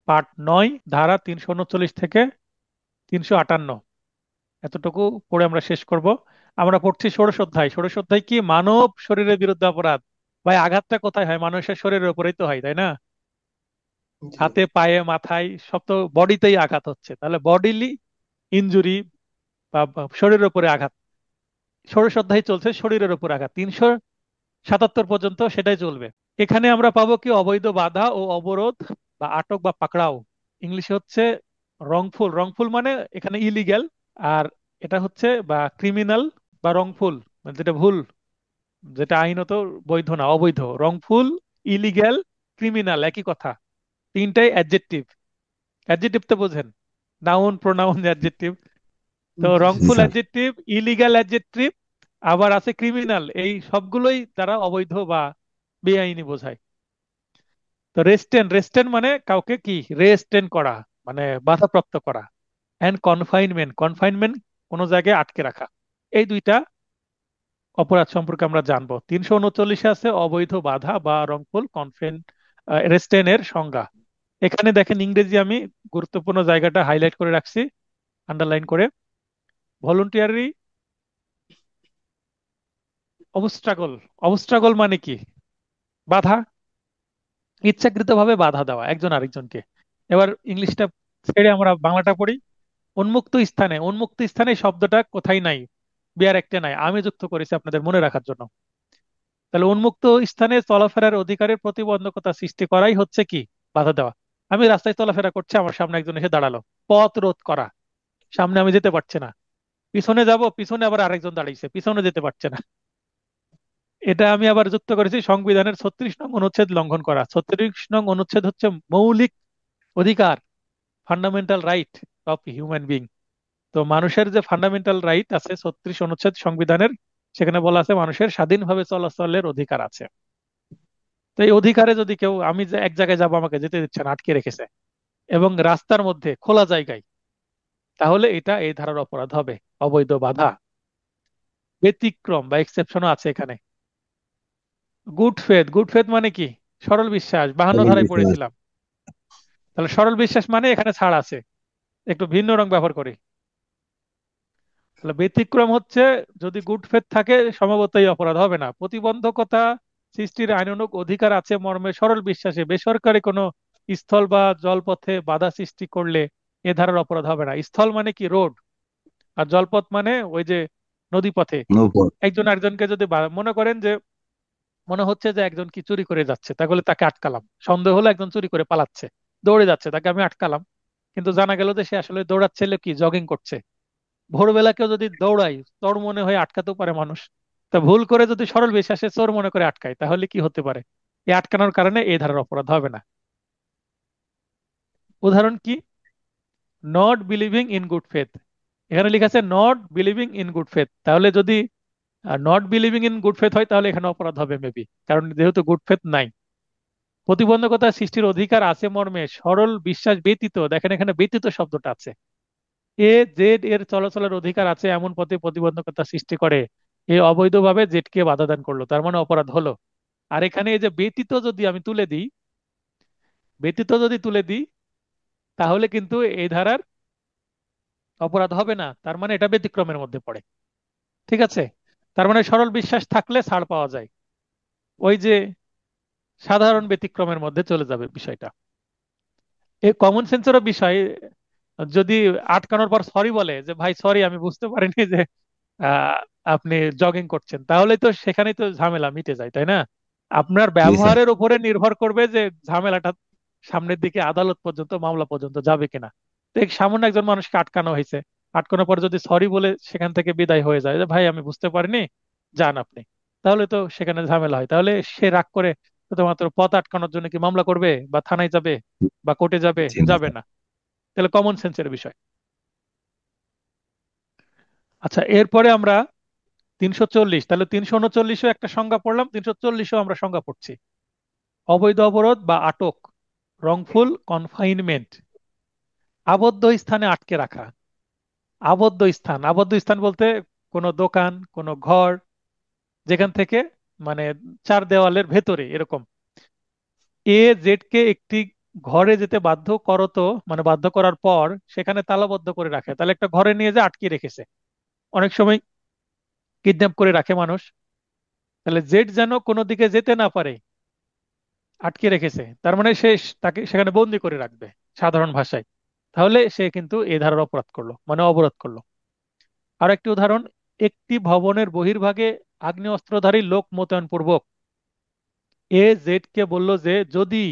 Part 9, ধারা 339 থেকে 358, এতটুকু পড়ে আমরা শেষ করব। আমরা পড়ছি ষোড়শ অধ্যায়। ষোড়শ অধ্যায় কি? মানব শরীরের বিরুদ্ধে অপরাধ। ভাই, আঘাতটা কোথায় হয়? মানুষের শরীরের উপরেই তো হয়, তাই না? জি। হাতে, পায়ে, মাথায়, সব তো বডিতেই আঘাত হচ্ছে, তাহলে বডিলি ইনজুরি বা শরীরের উপরে আঘাত। ষোড়শ অধ্যায় চলছে শরীরের উপর আঘাত, 377 পর্যন্ত সেটাই চলবে। এখানে আমরা পাবো কি? অবৈধ বাধা ও অবরোধ বা আটক বা পাকড়াও। ইংলিশে হচ্ছে রংফুল। রংফুল মানে এখানে ইলিগ্যাল, আর এটা হচ্ছে বা ক্রিমিনাল বা রংফুল, মানে যেটা ভুল, যেটা আইনত বৈধ না, অবৈধ। রংফুল, ইলিগ্যাল, ক্রিমিনাল একই কথা, তিনটাই অ্যাডজেক্টিভ। অ্যাডজেক্টিভ তো বোঝেন, নাউন, প্রোনাউন, অ্যাডজেক্টিভ। তো জি wrongful sir. Adjective, illegal adjective, আবার আছে ক্রিমিনাল, এই সবগুলোই তারা অবৈধ বা বেআইনি বোঝায়। তো রেস্টেন, রেস্টেন মানে কাউকে কি রেস্টেন করা, মানে বাধাপ্রাপ্ত করা। অ্যান্ড কনফাইনমেন্ট, কনফাইনমেন্ট কোনো জায়গায় আটকে রাখা। এই দুইটা অপরাধ সম্পর্কে আমরা জানবো। 339 আছে অবৈধ বাধা বা রংপুল কনফেন রেস্টেনের সংজ্ঞা। এখানে দেখেন ইংরেজি আমি গুরুত্বপূর্ণ জায়গাটা হাইলাইট করে রাখছি, আন্ডারলাইন করে। ভলেন্টিয়ারি অবস্ট্রাগল। অবস্ট্রাগল মানে কি? বাধা, ইচ্ছাকৃতভাবে বাধা দেওয়া একজন আরেকজনকে। এবার ইংলিশটা ছেড়ে আমরা বাংলাটা পড়ি। উন্মুক্ত স্থানে, উন্মুক্ত স্থানে এই শব্দটা কোথায় নাই, বিয়ার একটা নাই, আমি যুক্ত করেছি আপনাদের মনে রাখার জন্য। তাহলে উন্মুক্ত স্থানে চলাফেরার অধিকারের প্রতিবন্ধকতা সৃষ্টি করাই হচ্ছে কি? বাধা দেওয়া। আমি রাস্তায় চলাফেরা করছি, আমার সামনে একজন এসে দাঁড়ালো, পথ রোধ করা। সামনে আমি যেতে পারছি না, পিছনে যাব, পিছনে আবার আরেকজন দাঁড়িয়েছে, পিছনে যেতে পারছে না। এটা আমি আবার যুক্ত করেছি সংবিধানের 36 নং অনুচ্ছেদ লঙ্ঘন করা। 36 নং অনুচ্ছেদ হচ্ছে মৌলিক অধিকার, fundamental right of human being. তো মানুষের যে ফান্ডামেন্টাল রাইট আছে 36 অনুচ্ছেদ সংবিধানের, সেখানে বলা আছে মানুষের স্বাধীনভাবে চলাচলের অধিকার আছে। তো এই অধিকারে যদি কেউ, আমি যে এক জায়গায় যাবো আমাকে যেতে দিচ্ছে না, আটকে রেখেছে, এবং রাস্তার মধ্যে খোলা জায়গায়, তাহলে এটা এই ধারার অপরাধ হবে, অবৈধ বাধা। ব্যতিক্রম বা এক্সেপশনও আছে এখানে। গুড ফেথ, গুড ফেথ মানে কি? সরল বিশ্বাস, 52 ধারায় পড়েছিলাম। তাহলে সরল বিশ্বাস মানে এখানে ছাড় আছে, একটু ভিন্ন রং ব্যবহার করি। তাহলে ব্যতিক্রম হচ্ছে, যদি গুড ফেথ থাকে সম্ভবত এই অপরাধ হবে না। প্রতিবন্ধকতা সৃষ্টির আইনানুগ অধিকার আছে মর্মে সরল বিশ্বাসে বেসরকারি কোনো স্থল বা জলপথে বাধা সৃষ্টি করলে এ ধারার অপরাধ হবে না। স্থল মানে কি? রোড। আর জলপথ মানে ওই যে নদী পথে। নৌপথ। একজন আরেকজনকে যদি মনে করেন যে, মনে হচ্ছে যে একজন কি চুরি করে যাচ্ছে, তাহলে তাকে আটকালাম। সন্দেহ হলো একজন চুরি করে পালাচ্ছে, দৌড়ে যাচ্ছে, তাকে আমি আটকালাম। কিন্তু জানা গেল যে সে আসলে দৌড়াচ্ছে, হলো কি জগিং করছে। ভোরবেলা কেউ যদি দৌড়ায়, চোর মনে হয়ে আটকাতেও পারে মানুষ। তা ভুল করে যদি সরল বিশ্বাসে চোর মনে করে আটকায়, তাহলে কি হতে পারে? এই আটকানোর কারণে এই ধারার অপরাধ হবে না। উদাহরণ কি? Not believing in good faith. এখানে লেখা আছে not believing in good faith, তাহলে যদি not believing in good faith হয় তাহলে এখানে অপরাধ হবে মেবি, কারণ যেহেতু গুড ফেথ নাই। প্রতিবন্ধকতা সৃষ্টির অধিকার আছে মর্মে সরল বিশ্বাস ব্যতীত, দেখেন এখানে ব্যতীত শব্দটা আছে। এ জেড এর চলাচলের অধিকার আছে এমন পথে প্রতিবন্ধকতা সৃষ্টি করে এ অবৈধভাবে জেডকে বাধা দান করলো, তার মানে অপরাধ হলো। আর এখানে এই যে ব্যতীত যদি আমি তুলে দিই, ব্যতীত যদি তুলে দিই, তাহলে কিন্তু এই ধারার অপরাধ হবে না, তার মানে এটা ব্যতিক্রমের মধ্যে পড়ে। ঠিক আছে? তার মানে সরল বিশ্বাস থাকলে ছাড় পাওয়া যায়, ওই যে সাধারণ ব্যতিক্রমের মধ্যে চলে যাবে বিষয়টা। এই কমন সেন্সেরও বিষয়। যদি আটকানোর পর সরি বলে যে ভাই সরি আমি বুঝতে পারিনি যে আহ, আপনি জগিং করছেন, তাহলে তো সেখানেই তো ঝামেলা মিটে যায়, তাই না? আপনার জি স্যার। ব্যবহারের উপরে নির্ভর করবে যে ঝামেলাটা সামনের দিকে আদালত পর্যন্ত, মামলা পর্যন্ত যাবে কিনা। তো এই সামান্য একজন মানুষকে আটকানো হয়েছে, আটকানোর পর যদি সরি বলে সেখান থেকে বিদায় হয়ে যায় যে ভাই আমি বুঝতে পারিনি, যান আপনি, তাহলে তো সেখানে ঝামেলা হয়। তাহলে সে রাগ করে শুধুমাত্র পথ আটকানোর জন্য কি মামলা করবে বা থানায় যাবে বা কোর্টে যাবে? জি না যাবে স্যার। না। তাহলে কমন সেন্সের বিষয়। আচ্ছা, এরপরে আমরা 340, তাহলে 339ও একটা সংজ্ঞা পড়লাম, 340ও আমরা সংজ্ঞা পড়ছি। অবৈধ অবরোধ বা আটক, রংফুল কনফাইনমেন্ট, আবদ্ধ স্থানে আটকে রাখা। আবদ্ধ স্থান, আবদ্ধ স্থান বলতে কোনো দোকান, কোনো ঘর, যেখান থেকে মানে চার দেওয়ালের ভেতরে এরকম। এ জেড কে একটি ঘরে যেতে বাধ্য করতো, মানে বাধ্য করার পর সেখানে তালাবদ্ধ করে রাখে, তাহলে একটা ঘরে নিয়ে যে আটকে রেখেছে, অনেক সময় কিডন্যাপ করে রাখে মানুষ, তাহলে জেড যেন কোনো দিকে যেতে না পারে, আটকে রেখেছে, তার মানে সে তাকে সেখানে বন্দি করে রাখবে সাধারণ ভাষায়। তাহলে সে কিন্তু এই ধারার অপরাধ করলো, মানে অবরোধ করলো। আর একটি উদাহরণ, একটি ভবনের বহির্ভাগে আগ্নেয়াস্ত্রধারী লোক মোতায়েন পূর্বক এ জেড কে বলল যে যদি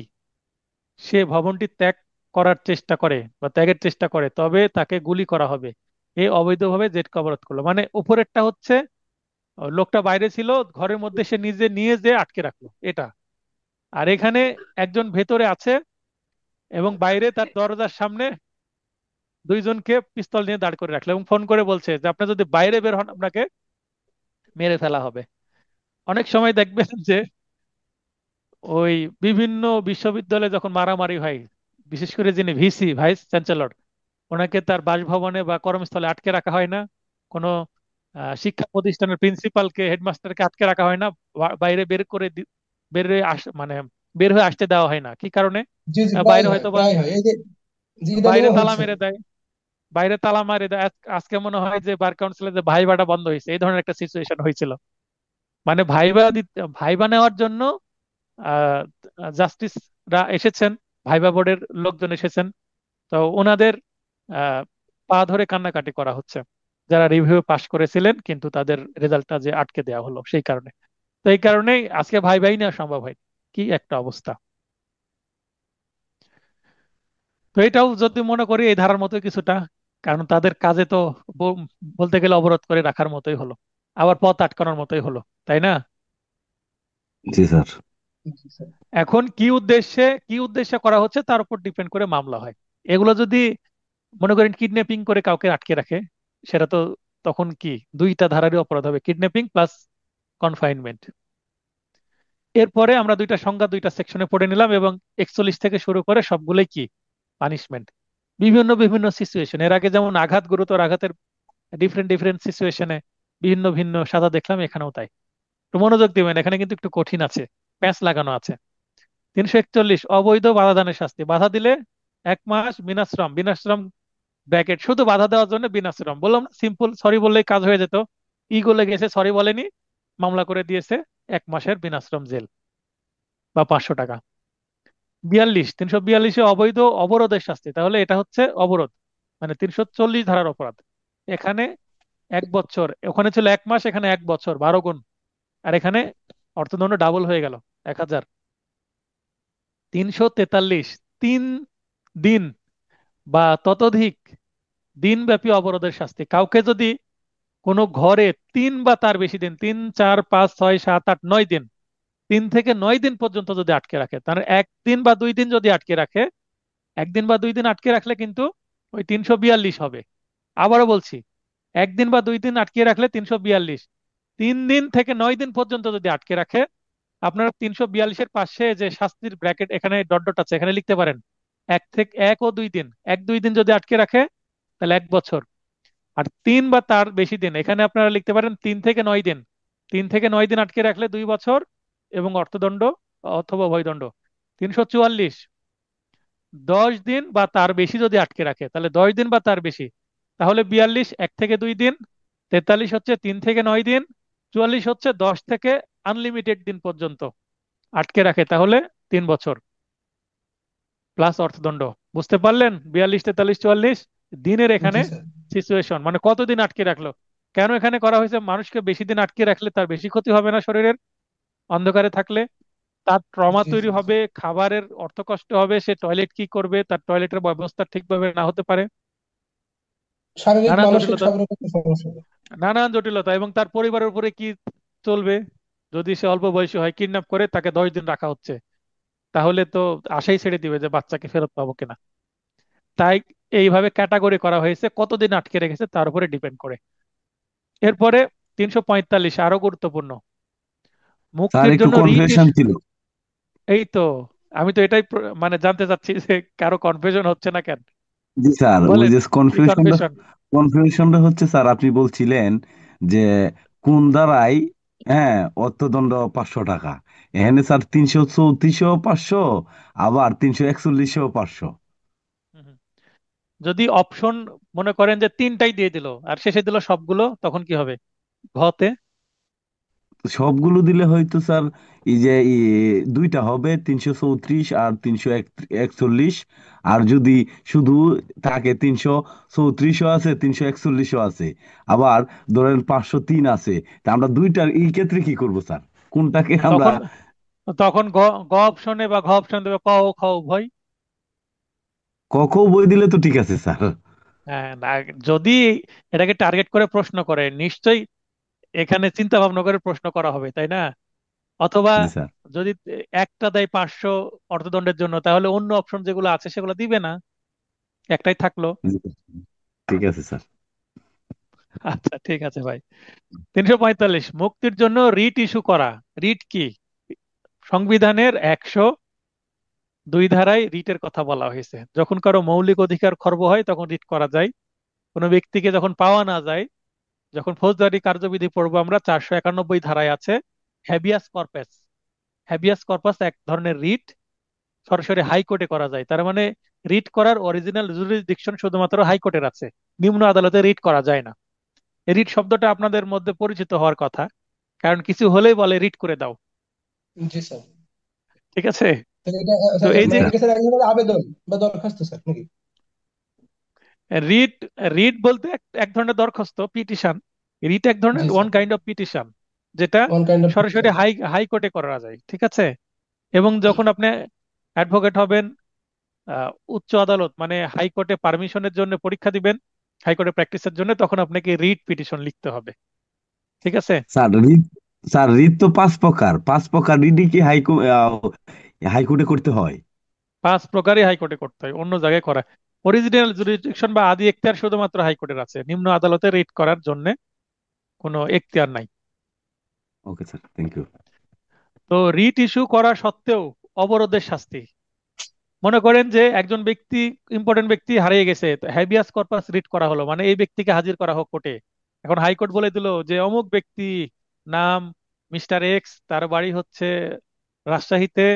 সে ভবনটি ত্যাগ করার চেষ্টা করে বা ত্যাগের চেষ্টা করে তবে তাকে গুলি করা হবে। এ অবৈধভাবে জেডকে অবরোধ করলো, মানে উপরেরটা হচ্ছে লোকটা বাইরে ছিল, ঘরের মধ্যে সে নিজে নিয়ে যে আটকে রাখলো এটা। আর এখানে একজন ভেতরে আছে এবং বাইরে তার দরজার সামনে দুইজনকে পিস্তল নিয়ে দাঁড় করে রাখলো এবং ফোন করে বলছে যে আপনি যদি বাইরে বের হন আপনাকে মেরে ফেলা হবে। অনেক সময় দেখবেন যে ওই বিভিন্ন বিশ্ববিদ্যালয়ে যখন মারামারি হয়, বিশেষ করে যিনি ভিসি, ভাইস চ্যান্সেলর, ওনাকে তার বাসভবনে বা কর্মস্থলে আটকে রাখা হয় না। কোনো শিক্ষা প্রতিষ্ঠানের প্রিন্সিপালকে, হেডমাস্টারকে আটকে রাখা হয় না, বাইরে বের করে বের হয়ে মানে বের হয়ে আসতে দেওয়া হয় না। কি কারণে? জি জি, প্রায় বাইরে হয়, হয়তো বা প্রায় হয়, এই যে জি, বাইরে ইদানিংও তালা হচ্ছে। মেরে দেয়, বাইরে তালা মারে দেয়। আজকে মনে হয় যে বার কাউন্সিলে যে ভাইবাটা বন্ধ হয়েছে, এই ধরনের একটা সিচুয়েশন হয়েছিল। মানে ভাইবা দিতে, ভাইবা নেওয়ার জন্য আহ জাস্টিসরা এসেছেন, ভাইবা বোর্ডের লোকজন এসেছেন, তো ওনাদের আহ, পা ধরে কান্নাকাটি করা হচ্ছে, যারা রিভিউ পাশ করেছিলেন কিন্তু তাদের রেজাল্টটা যে আটকে দেওয়া হলো সেই কারণে। তো এই কারণেই আজকে ভাই ভাই নেওয়া সম্ভব হয়। কি একটা অবস্থা! তো এটাও যদি মনে করি এই ধারার মতো কিছুটা, কারণ তাদের কাজে তো ব- বলতে গেলে অবরোধ করে রাখার মতোই হলো, আবার পথ আটকানোর মতোই হলো, তাই না? জি স্যার। জি স্যার। এখন কি উদ্দেশ্যে করা হচ্ছে তার উপর ডিপেন্ড করে মামলা হয়। এগুলো যদি মনে করেন কিডন্যাপিং করে কাউকে আটকে রাখে, সেটা তো তখন কি দুইটা ধারারই অপরাধ হবে, কিডন্যাপিং প্লাস কনফাইনমেন্ট। এরপরে আমরা দুইটা সংজ্ঞা দুইটা সেকশনে পড়ে নিলাম, এবং 41 থেকে শুরু করে সবগুলোই কি পানিশমেন্ট, বিভিন্ন বিভিন্ন সিচুয়েশন। এর আগে যেমন আঘাত, গুরুতর আঘাতের ডিফারেন্ট ডিফারেন্ট সিচুয়েশনে ভিন্ন ভিন্ন সাজা দেখলাম, এখানেও তাই। তো মনোযোগ দিবেন, এখানে কিন্তু একটু কঠিন আছে, প্যাঁচ লাগানো আছে। 341 অবৈধ বাধা দানের শাস্তি, বাধা দিলে 1 মাস বিনাশ্রম, বিনাশ্রম ব্র্যাকেট, শুধু বাধা দেওয়ার জন্য বিনাশ্রম, বললাম সিম্পল, সরি বললেই কাজ হয়ে যেত। গলে গেছে, সরি বলেনি, মামলা করে দিয়েছে, 1 মাসের বিনাশ্রম জেল বা 500 টাকা। 342 অবৈধ অবরোধের শাস্তি, তাহলে এটা হচ্ছে অবরোধ, মানে 340 ধারার অপরাধ। এখানে 1 বছর, ওখানে ছিল 1 মাস, এখানে 1 বছর, 12 গুণ। আর এখানে অর্থদণ্ড ডাবল হয়ে গেল, 1000। 343 3 দিন বা ততোধিক দিনব্যাপী অবরোধের শাস্তি, কাউকে যদি কোনো ঘরে 3 বা তার বেশি দিন, 3 4 5 6 7 8 9 দিন, 3 থেকে 9 দিন পর্যন্ত যদি আটকে রাখে, তার 1 দিন বা 2 দিন যদি আটকে রাখে, 1 দিন বা 2 দিন আটকে রাখলে কিন্তু ওই 342 হবে। আবারও বলছি, 1 দিন বা 2 দিন আটকে রাখলে 342, 3 দিন থেকে 9 দিন পর্যন্ত যদি আটকে রাখে, আপনারা 342-এর পাশে যে শাস্তির ব্র্যাকেট এখানে ডট ডট আছে, এখানে লিখতে পারেন 1 ও 2 দিন। 1 2 দিন যদি আটকে রাখে তাহলে 1 বছর। আর 3 বা তার বেশি দিন, এখানে আপনারা লিখতে পারেন 3 থেকে 9 দিন। 3 থেকে 9 দিন আটকে রাখলে 2 বছর এবং অর্থদণ্ড অথবা অভয়দণ্ড। 344 10 দিন বা তার বেশি যদি আটকে রাখে, তাহলে 10 দিন বা তার বেশি, তাহলে 42 1 থেকে 2 দিন, 43 হচ্ছে 3 থেকে 9 দিন, 44 হচ্ছে 10 থেকে আনলিমিটেড দিন পর্যন্ত আটকে রাখে, তাহলে 3 বছর প্লাস অর্থদণ্ড। বুঝতে পারলেন? 42 43 44 দিনের এখানে জি স্যার। সিচুয়েশন, মানে কতদিন আটকে রাখলো। কেন এখানে করা হয়েছে? মানুষকে বেশি দিন আটকে রাখলে তার বেশি ক্ষতি হবে না শরীরের, অন্ধকারে থাকলে তার ট্রমা জি তৈরি জি জি। হবে, খাবারের অর্থকষ্ট হবে, সে টয়লেট কি করবে, তার টয়লেটের ব্যবস্থা ঠিকভাবে না হতে পারে, শারীরিক নানান মানসিক জটিলতা, সব রকম সমস্যা হবে। নানান জটিলতা। এবং তার পরিবারের উপরে কি চলবে? যদি সে অল্প বয়সী হয়, কিডন্যাপ করে তাকে 10 দিন রাখা হচ্ছে, তাহলে তো আশাই ছেড়ে দিবে যে বাচ্চাকে ফেরত পাবো কিনা। তাই এইভাবে ক্যাটাগরি করা হয়েছে, কতদিন আটকে রেখেছে তার উপরে ডিপেন্ড করে। এরপরে 345 আরো গুরুত্বপূর্ণ, স্যার মুক্তির একটু জন্য রিট কনফিউশন ছিল। এই তো, আমি তো এটাই মানে জানতে চাচ্ছি যে কারো কনফিউশন হচ্ছে না কেন। জি স্যার, ওই বলেন, যে কি কনফিউশনটা কনফিউশন? কনফিউশনটা হচ্ছে স্যার, আপনি বলছিলেন যে কোন ধারায় হ্যাঁ, অর্থদণ্ড 500 টাকা। এখানে স্যার 334-500, আবার 341-500। হুম, হুম। যদি অপশন মনে করেন যে তিনটাই দিয়ে দিল আর শেষে দিল সবগুলো, তখন কি হবে ঘতে? তো সবগুলো দিলে হয়তো স্যার এই যে দুইটা হবে, 334 আর 341। আর যদি শুধু থাকে, 334ও আছে, 341ও আছে, আবার ধরেন 503 আছে, তা আমরা দুইটার এই ক্ষেত্রে কি করব স্যার? কোনটাকে আমরা? তখন তখন গ অপশনে বা ঘ অপশন দেবে ক ও খ উভয়। ক বই দিলে তো ঠিক আছে স্যার। হ্যাঁ, যদি এটাকে টার্গেট করে প্রশ্ন করে নিশ্চয়ই এখানে চিন্তা ভাবনা করে প্রশ্ন করা হবে, তাই না? অথবা জি স্যার। যদি একটা দেয় 500 অর্থদণ্ডের জন্য, তাহলে অন্য অপশন যেগুলো আছে সেগুলো দিবে না, একটাই থাকলো। জি, ঠিক আছে স্যার। আচ্ছা, ঠিক আছে ভাই। 345, মুক্তির জন্য রিট ইস্যু করা। রিট কি? সংবিধানের 102 ধারায় রিটের কথা বলা হয়েছে। যখন কারো মৌলিক অধিকার খর্ব হয় তখন রিট করা যায়। কোনো ব্যক্তিকে যখন পাওয়া না যায়, যখন ফৌজদারি কার্যবিধি পড়বো আমরা, 491 ধারায় আছে হ্যাবিয়াস কর্পাস। হ্যাবিয়াস কর্পাস এক ধরনের রিট, সরাসরি হাইকোর্টে করা যায়। তার মানে রিট করার অরিজিনাল জুরিসডিকশন শুধুমাত্র হাইকোর্টের আছে, নিম্ন আদালতে রিট করা যায় না। এই রিট শব্দটা আপনাদের মধ্যে পরিচিত হওয়ার কথা, কারণ কিছু হলেই বলে রিট করে দাও। জি স্যার। ঠিক আছে। তাহলে এটা তো স্যার এই জি যে মানে স্যার। এটা কি স্যার এক ধরনের আবেদন বা দরখাস্ত স্যার নাকি? রিট, রিট বলতে এক ধরনের দরখাস্ত, পিটিশন। রিট এক ধরনের জি one sir. Kind of petition, যেটা ওয়ান কাইন্ড অফ সরাসরি পিটিশন। হাইকোর্টে করা যায়। ঠিক আছে। এবং যখন আপনি অ্যাডভোকেট হবেন, উচ্চ আদালত মানে হাইকোর্টে পারমিশনের জন্য পরীক্ষা দিবেন, হাইকোর্টে প্র্যাকটিসের জন্য, তখন আপনাকে রিট পিটিশন লিখতে হবে। ঠিক আছে। স্যার রিট, স্যার রিট তো 5 প্রকার, 5 প্রকার রিটই কি হাইকোর্টে করতে হয়? 5 প্রকারই হাইকোর্টে করতে হয়, অন্য জায়গায় করা। অরিজিনাল জুরিসডিকশন বা আদি এখতিয়ার শুধুমাত্র হাইকোর্টের আছে, নিম্ন আদালতে রিট করার জন্য কোনো এখতিয়ার নাই। Okay sir, thank you. তো রিট ইস্যু করা সত্ত্বেও অবরোধের শাস্তি। মনে করেন যে একজন ব্যক্তি, ইম্পর্টেন্ট ব্যক্তি হারিয়ে গেছে, হ্যাবিয়াস কর্পাস রিট করা হলো, মানে এই ব্যক্তিকে হাজির করা হোক কোর্টে। এখন হাইকোর্ট বলে দিল যে অমুক ব্যক্তি, নাম মিস্টার এক্স, তার বাড়ি হচ্ছে রাজশাহীতে,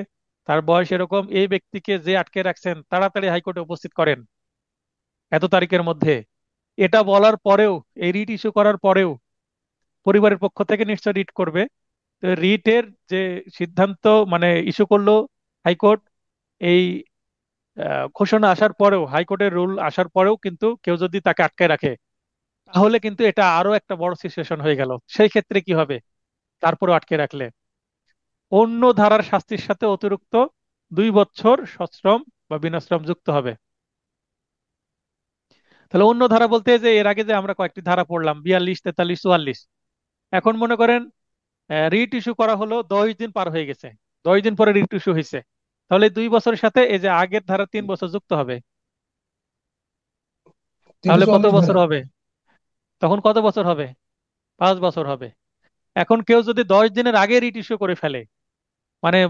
তার বয়স এরকম, এই ব্যক্তিকে যে আটকে রাখছেন তাড়াতাড়ি হাইকোর্টে উপস্থিত করেন এত তারিখের মধ্যে। এটা বলার পরেও, এই রিট ইস্যু করার পরেও পরিবারের পক্ষ থেকে নিশ্চয় রিট করবে। তো রিটের যে সিদ্ধান্ত মানে ইস্যু করলো হাইকোর্ট, এই ঘোষণা আসার পরেও, হাইকোর্টের রুল আসার পরেও কিন্তু কেউ যদি তাকে আটকে রাখে, তাহলে কিন্তু এটা আরো একটা বড় সিচুয়েশন হয়ে গেল। সেই ক্ষেত্রে কি হবে? তারপরে আটকে রাখলে অন্য ধারার শাস্তির সাথে অতিরিক্ত 2 বছর সশ্রম বা বিনাশ্রম যুক্ত হবে। তাহলে অন্য ধারা বলতে যে এর আগে যে আমরা কয়েকটি ধারা পড়লাম, 42, 43, 44। এখন মনে করেন রিট ইস্যু করা হলো, 10 দিন পার হয়ে গেছে, 10 দিন পরে রিট ইস্যু হয়েছে, তাহলে 2 বছরের সাথে এই যে আগের ধারা 3 বছর যুক্ত হবে। তাহলে কত 344 বছর ধারা। হবে? তখন কত বছর হবে? 5 বছর হবে। এখন কেউ যদি 10 দিনের আগে রিট ইস্যু করে ফেলে, মানে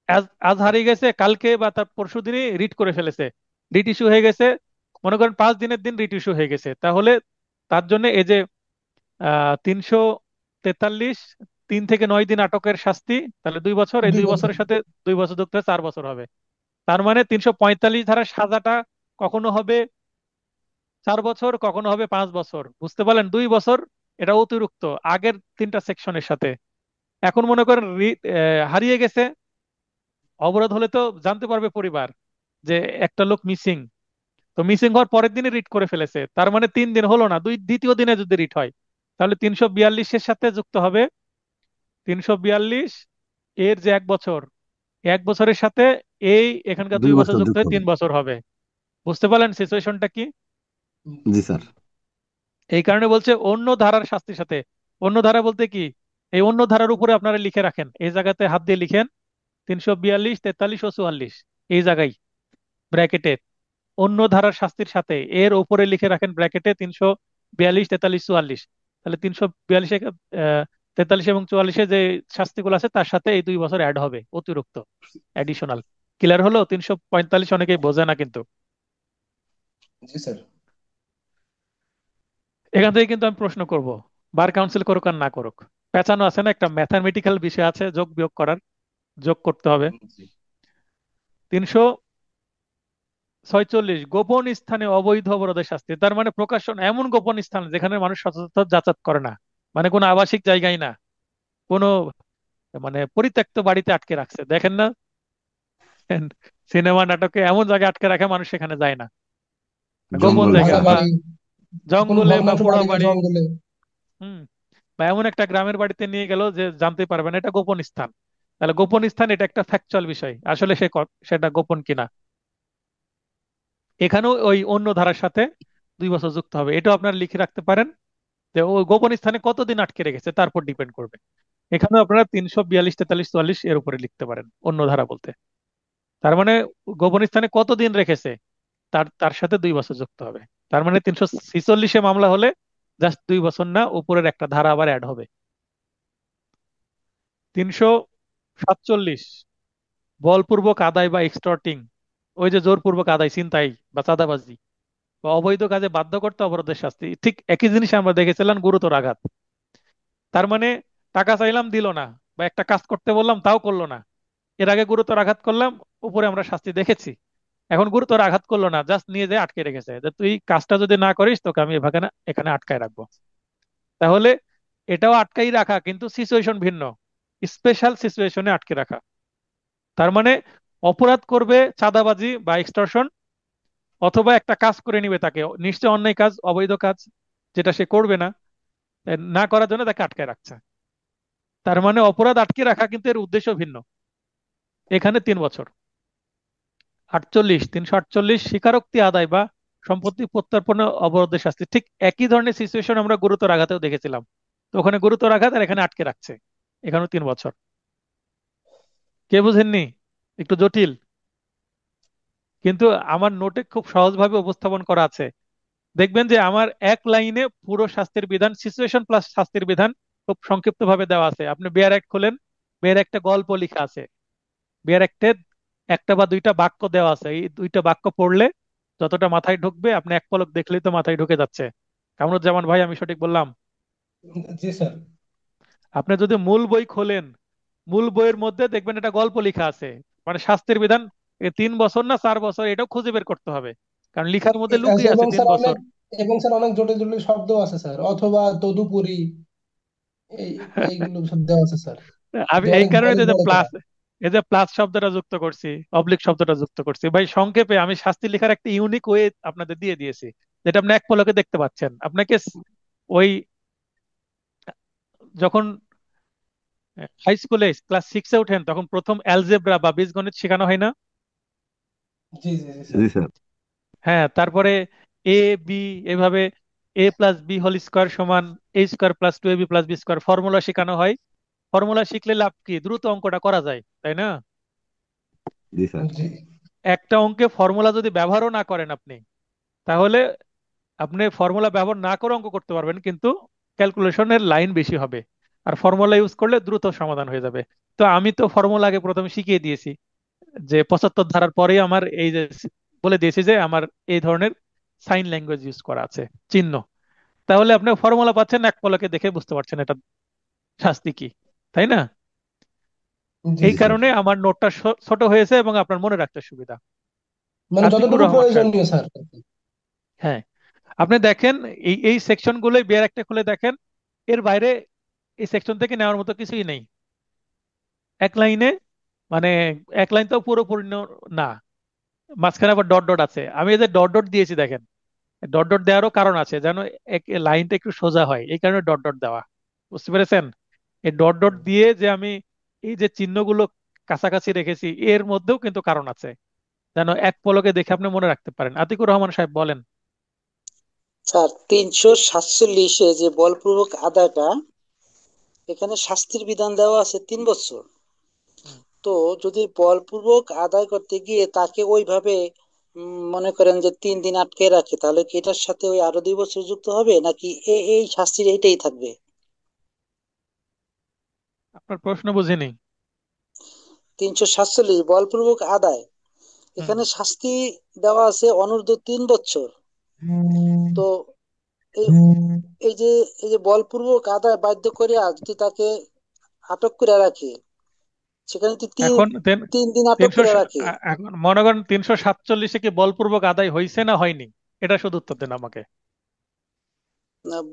আজ আজ হারিয়ে গেছে, কালকে বা তার পরশু দিনই রিট করে ফেলেছে, রিট ইস্যু হয়ে গেছে, মনে করেন 5 দিনের দিন রিট ইস্যু হয়ে গেছে, তাহলে তার জন্য এই যে 343, 3 থেকে 9 দিন আটকের শাস্তি, তাহলে 2 বছর, এই দুই দুই বছর বছরের সাথে 2 বছর যুক্ত হয়ে 4 বছর হবে। তার মানে 345 ধারার সাজাটা কখনো হবে 4 বছর, কখনো হবে 5 বছর। বুঝতে পারলেন? 2 বছর এটা অতিরিক্ত আগের 3টা সেকশনের সাথে। এখন মনে করেন হারিয়ে গেছে, অবরোধ হলে তো জানতে পারবে পরিবার যে একটা লোক মিসিং। তো মিসিং হওয়ার পরের দিনে রিট করে ফেলেছে, তার মানে 3 দিন হলো না, দ্বিতীয় দিনে যদি রিট হয়, তাহলে 342-এর সাথে যুক্ত হবে 342, এর যে 1 বছর, 1 বছরের সাথে এই এখানকার দুই 2 বছর বছর যুক্ত যুক্ত হয়ে হবে। 3 বছর হবে। বুঝতে পারলেন সিচুয়েশনটা কি? জি স্যার। এই কারণে বলছে অন্য ধারার শাস্তির সাথে। অন্য ধারা বলতে কি? এই অন্য ধারার উপরে আপনারা লিখে রাখেন, এই জায়গাতে হাত দিয়ে লিখেন 342, 43 ও 44, এই জায়গায় ব্র্যাকেটে অন্য ধারার শাস্তির সাথে, এর উপরে লিখে রাখেন ব্র্যাকেটে 342, 43, 44। তাহলে 342, 43 এবং 44-এ যে শাস্তিগুলো আছে তার সাথে এই 2 বছর অ্যাড হবে অতিরিক্ত, অ্যাডিশনাল। ক্লিয়ার হলো? 345 অনেকেই বোঝে না কিন্তু। জি স্যার। এখান থেকে কিন্তু আমি প্রশ্ন করব, বার কাউন্সিল করুক আর না করুক, পেঁচানো আছে না, একটা ম্যাথামেটিক্যাল বিষয় আছে যোগ বিয়োগ করার, যোগ করতে হবে। জি 346, গোপন স্থানে অবৈধ অবরোধের শাস্তি। তার মানে প্রকাশন এমন গোপন স্থান যেখানে মানুষ সচরাচর যাতায়াত করে না, মানে কোনো আবাসিক জায়গায় না, কোনো মানে পরিত্যক্ত বাড়িতে আটকে রাখছে, দেখেন না সিনেমা নাটকে এমন জায়গায় আটকে রাখে মানুষ সেখানে যায় না, গোপন জঙ্গলে জায়গা ভাঙা বা স্যার। বাড়ি, কোনো জঙ্গলে বা ভগ্নাংশ পোড়া বাড়ি বা বাড়ি। জঙ্গলে। হুম। বা এমন একটা গ্রামের বাড়িতে নিয়ে গেল যে জানতে পারবে না এটা গোপন স্থান। তাহলে গোপন স্থান এটা একটা ফ্যাকচুয়াল বিষয়, আসলে সেটা গোপন কিনা। এখানেও ওই অন্য ধারার সাথে 2 বছর যুক্ত হবে, এটাও আপনারা লিখে রাখতে পারেন যে ওই গোপন স্থানে কতদিন আটকে রেখেছে তার উপর ডিপেন্ড করবে। এখানেও আপনারা 342, 43, 44 এর উপরে লিখতে পারেন অন্য ধারা বলতে। তার মানে গোপন স্থানে কতদিন রেখেছে তার তার সাথে 2 বছর যুক্ত হবে। তার মানে 346-এ মামলা হলে জাস্ট 2 বছর না, উপরের একটা ধারা আবার অ্যাড হবে। 347, বলপূর্বক আদায় বা এক্সটর্টিং, ওই যে জোরপূর্বক আদায়, ছিনতাই বা চাঁদাবাজি বা অবৈধ কাজে বাধ্য করতে অপরাধের শাস্তি। ঠিক একই জিনিস আমরা দেখেছিলাম, গুরুতর আঘাত। তার মানে টাকা চাইলাম দিল না, বা একটা কাজ করতে বললাম তাও করলো না, এর আগে গুরুতর আঘাত করলাম, উপরে আমরা শাস্তি দেখেছি। এখন গুরুতর আঘাত করলো না, জাস্ট নিয়ে যেয়ে আটকে রেখেছে যে তুই কাজটা যদি না করিস তোকে আমি এখানে এখানে আটকায় রাখবো। তাহলে এটাও আটকাই রাখা, কিন্তু সিচুয়েশন ভিন্ন, স্পেশাল সিচুয়েশনে আটকে রাখা। তার মানে অপরাধ করবে চাঁদাবাজি বা এক্সটর্শন, অথবা একটা কাজ করে নিবে, তাকে নিশ্চয় অন্যায় কাজ, অবৈধ কাজ, যেটা সে করবে না, না করার জন্য তাকে আটকায় রাখছে। তার মানে অপরাধ আটকে রাখা, কিন্তু এর উদ্দেশ্য ভিন্ন। এখানে 3 বছর। 348, স্বীকারোক্তি আদায় বা সম্পত্তি প্রত্যর্পণ অবরোধের শাস্তি। ঠিক একই ধরনের সিচুয়েশন আমরা গুরুতর আঘাতেও দেখেছিলাম, তো ওখানে গুরুতর আঘাত আর এখানে আটকে রাখছে, এখানেও 3 বছর। কে বুঝেননি? একটু জটিল, কিন্তু আমার নোটে খুব সহজভাবে উপস্থাপন করা আছে। দেখবেন যে আমার এক লাইনে পুরো শাস্তির বিধান, সিচুয়েশন প্লাস শাস্তির বিধান খুব সংক্ষিপ্ত ভাবে দেওয়া আছে। আপনি বেয়ার অ্যাক্ট খোলেন, বেয়ার একটা গল্প লেখা আছে, বেয়ার অ্যাক্টে একটা বা দুইটা বাক্য দেওয়া আছে, এই দুইটা বাক্য পড়লে যতটা মাথায় ঢুকবে, আপনি এক পলক দেখলেই তো মাথায় ঢুকে যাচ্ছে। কামরুজ্জামান ভাই, আমি সঠিক বললাম? জি স্যার। আপনি যদি মূল বই খোলেন, মূল বইয়ের মধ্যে দেখবেন একটা গল্প লেখা আছে, মানে শাস্তির বিধান 3 বছর না 4 বছর, এটাও খুঁজে বের করতে হবে, কারণ লিখার মধ্যে লুকিয়ে আছে এবং তিন স্যার বছর অনেক, এবং স্যার অনেক জটিল জটিল শব্দ আছে স্যার, অথবা তদুপরি, এই এইগুলো সব দেওয়া আছে স্যার, আমি যে এই অনেক কারণে অনেক তো বড় করা। প্লাস, এই যে প্লাস শব্দটা যুক্ত করছি, অবলিক শব্দটা যুক্ত করছি ভাই, সংক্ষেপে আমি শাস্তি লেখার একটা ইউনিক ওয়ে আপনাদের দিয়ে দিয়েছি, যেটা আপনি এক পলকে দেখতে পাচ্ছেন। আপনাকে ওই যখন হাই স্কুলে ক্লাস 6-এ ওঠেন তখন প্রথম অ্যালজেব্রা বা বীজগণিত শেখানো হয় না? জি জি জি স্যার। জি স্যার। হ্যাঁ, তারপরে এ বি, এভাবে a+b² সমান a² + 2ab+b², ফর্মুলা শেখানো হয়। ফর্মুলা শিখলে লাভ কি, দ্রুত অঙ্কটা করা যায়, তাই না? জি স্যার। জি একটা অঙ্কে ফর্মুলা যদি ব্যবহারও না করেন আপনি, তাহলে আপনি ফর্মুলা ব্যবহার না করে অঙ্ক করতে পারবেন, কিন্তু ক্যালকুলেশনের লাইন বেশি হবে, আর ফর্মুলা ইউজ করলে দ্রুত সমাধান হয়ে যাবে। তো আমি তো ফর্মুলা আগে প্রথমে শিখিয়ে দিয়েছি, যে 75 ধারার পরেই আমার এই যে বলে দিয়েছি যে আমার এই ধরনের সাইন ল্যাঙ্গুয়েজ ইউজ করা আছে, চিহ্ন। তাহলে আপনি ফর্মুলা পাচ্ছেন, এক পলকে দেখে বুঝতে পারছেন এটা শাস্তি কি, তাই না? জি এই জি স্যার। স্যার। কারণে আমার নোটটা ছোট হয়েছে এবং আপনার মনে রাখতে সুবিধা। মানে আতিকুর যতটুকু রহমান সাহেব, প্রয়োজনীয় স্যার। হ্যাঁ, আপনি দেখেন এই এই সেকশন গুলোই বের একটা খুলে দেখেন, এর বাইরে এই সেকশন থেকে নেওয়ার মতো কিছুই নেই। এক লাইনে, মানে এক লাইন তো পুরোপুরি না, মাঝখানে আবার ডট ডট আছে। আমি এই যে ডট ডট দিয়েছি দেখেন, ডট ডট দেওয়ারও কারণ আছে, যেন লাইনটা একটু সোজা হয়, এই কারণে ডট ডট দেওয়া। বুঝতে পেরেছেন? এই ডট ডট দিয়ে যে আমি এই যে চিহ্নগুলো কাছাকাছি রেখেছি, এর মধ্যেও কিন্তু কারণ আছে, যেন এক পলকে দেখে আপনি মনে রাখতে পারেন। আতিকুর রহমান সাহেব বলেন। স্যার 347-এ যে বলপূর্বক আদায়টা, এখানে শাস্তির বিধান দেওয়া আছে 3 বছর। হুম। তো যদি বলপূর্বক আদায় করতে গিয়ে তাকে ওইভাবে মনে করেন যে 3 দিন আটকে রাখে, তাহলে কি এটার সাথে ওই আরো 2 বছর যুক্ত হবে, নাকি এই শাস্তির এইটাই থাকবে? আপনার প্রশ্ন বুঝিনি। 347 বলপূর্বক আদায়, হুম। এখানে শাস্তি দেওয়া আছে অনূর্ধ্ব 3 বছর। তো এই এই যে এই যে বলপূর্বক আদায় বাধ্য করিয়া যদি তাকে আটক করে রাখে, সেখানে তো তিন এখন 3 দিন আটক তিনশো করে রাখে। এখন মনে করেন 347-এ কি বলপূর্বক আদায় হয়েছে না হয়নি? এটা শুধু উত্তর দেন আমাকে।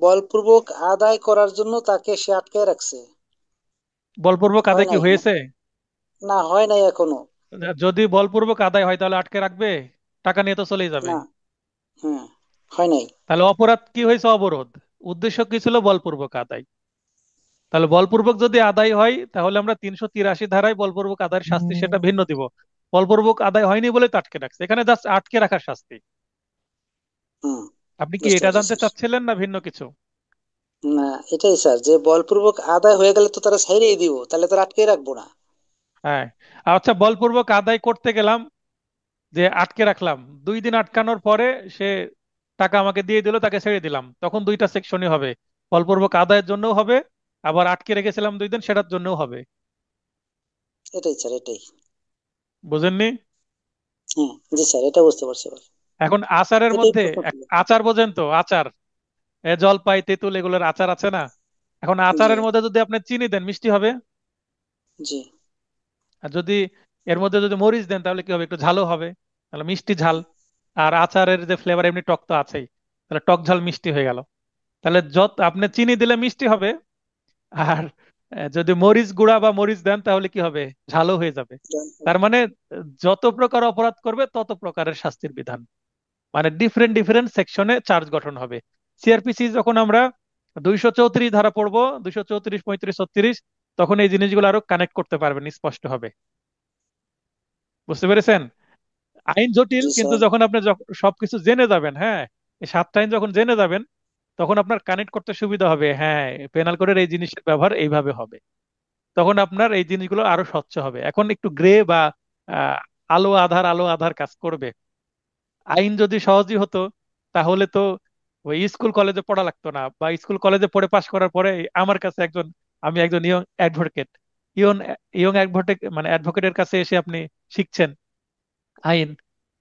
বলপূর্বক আদায় করার জন্য তাকে সে আটকায় রাখছে। বলপূর্বক হয় আদায় কি নাই, হয়েছে? না হয় নাই এখনো। যদি বলপূর্বক আদায় হয় তাহলে আটকে রাখবে? টাকা নিয়ে তো চলেই যাবে। না, হ্যাঁ, হয় নাই। তাহলে অপরাধ কি হয়েছে? অবরোধ। উদ্দেশ্য কি ছিল? বলপূর্বক আদায়। তাহলে বলপূর্বক যদি আদায় হয় তাহলে আমরা 383 ধারায় বলপূর্বক আদায়ের শাস্তি সেটা ভিন্ন দিব। বলপূর্বক আদায় হয়নি বলে তো আটকে রাখছে, এখানে জাস্ট আটকে রাখার শাস্তি। হুম, আপনি কি বুঝতে এটা পারছি জানতে স্যার। চাচ্ছিলেন না ভিন্ন কিছু? না, এটাই স্যার, যে বলপূর্বক আদায় হয়ে গেলে তো তারা ছাইড়েই দিব, তাহলে তারা আটকে রাখবো না। হ্যাঁ। আচ্ছা, বলপূর্বক আদায় করতে গেলাম, যে আটকে রাখলাম, 2 দিন আটকানোর পরে সে টাকা আমাকে দিয়ে দিল, তাকে ছেড়ে দিলাম, তখন দুইটা সেকশনই হবে। বলপূর্বক আদায়ের জন্যও হবে, আবার আটকে রেখেছিলাম 2 দিন সেটার জন্যও হবে। এটাই স্যার, এটাই। বুঝেননি? হ্যাঁ, জি স্যার, এটা বুঝতে পারছি এবার। এখন আচারের এটাই মধ্যে প্রশ্ন ছিল। আচার বোঝেন তো? আচার, জলপাই তেঁতুল এগুলোর আচার আছে না? এখন জি, আচারের মধ্যে যদি আপনি চিনি দেন মিষ্টি হবে। জি। আর যদি এর মধ্যে যদি মরিচ দেন তাহলে কি হবে? একটু ঝালও হবে। তাহলে মিষ্টি ঝাল। আর আচারের যে ফ্লেভার এমনি টক তো আছেই, তাহলে টক ঝাল মিষ্টি হয়ে গেল। তাহলে যত আপনি চিনি দিলে মিষ্টি হবে, আর যদি মরিচ গুঁড়া বা মরিচ দেন তাহলে কি হবে? ঝালও হয়ে যাবে। তার মানে যত প্রকার অপরাধ করবে তত প্রকারের শাস্তির বিধান। মানে ডিফারেন্ট ডিফারেন্ট সেকশনে চার্জ গঠন হবে। সিআরপিসি যখন আমরা 234 ধারা পড়বো, 234, 35, 36, তখন এই জিনিসগুলো আরো কানেক্ট করতে পারবেন স্পষ্ট হবে। বুঝতে পেরেছেন? আইন জটিল, জি কিন্তু স্যার। যখন আপনি সবকিছু জেনে যাবেন, হ্যাঁ, এই 7টা আইন যখন জেনে যাবেন তখন আপনার কানেক্ট করতে সুবিধা হবে। হ্যাঁ, পেনাল কোডের এই জিনিসের ব্যবহার এইভাবে হবে। তখন আপনার এই জিনিসগুলো আরো স্বচ্ছ হবে। এখন একটু গ্রে বা আহ, আলো আধার কাজ করবে। আইন যদি সহজই হতো তাহলে তো ওই স্কুল কলেজে পড়া লাগতো না, বা স্কুল কলেজে পড়ে পাশ করার পরে আমার কাছে একজন, আমি একজন young advocate, young young advocate মানে অ্যাডভোকেটের কাছে এসে আপনি শিখছেন আইন।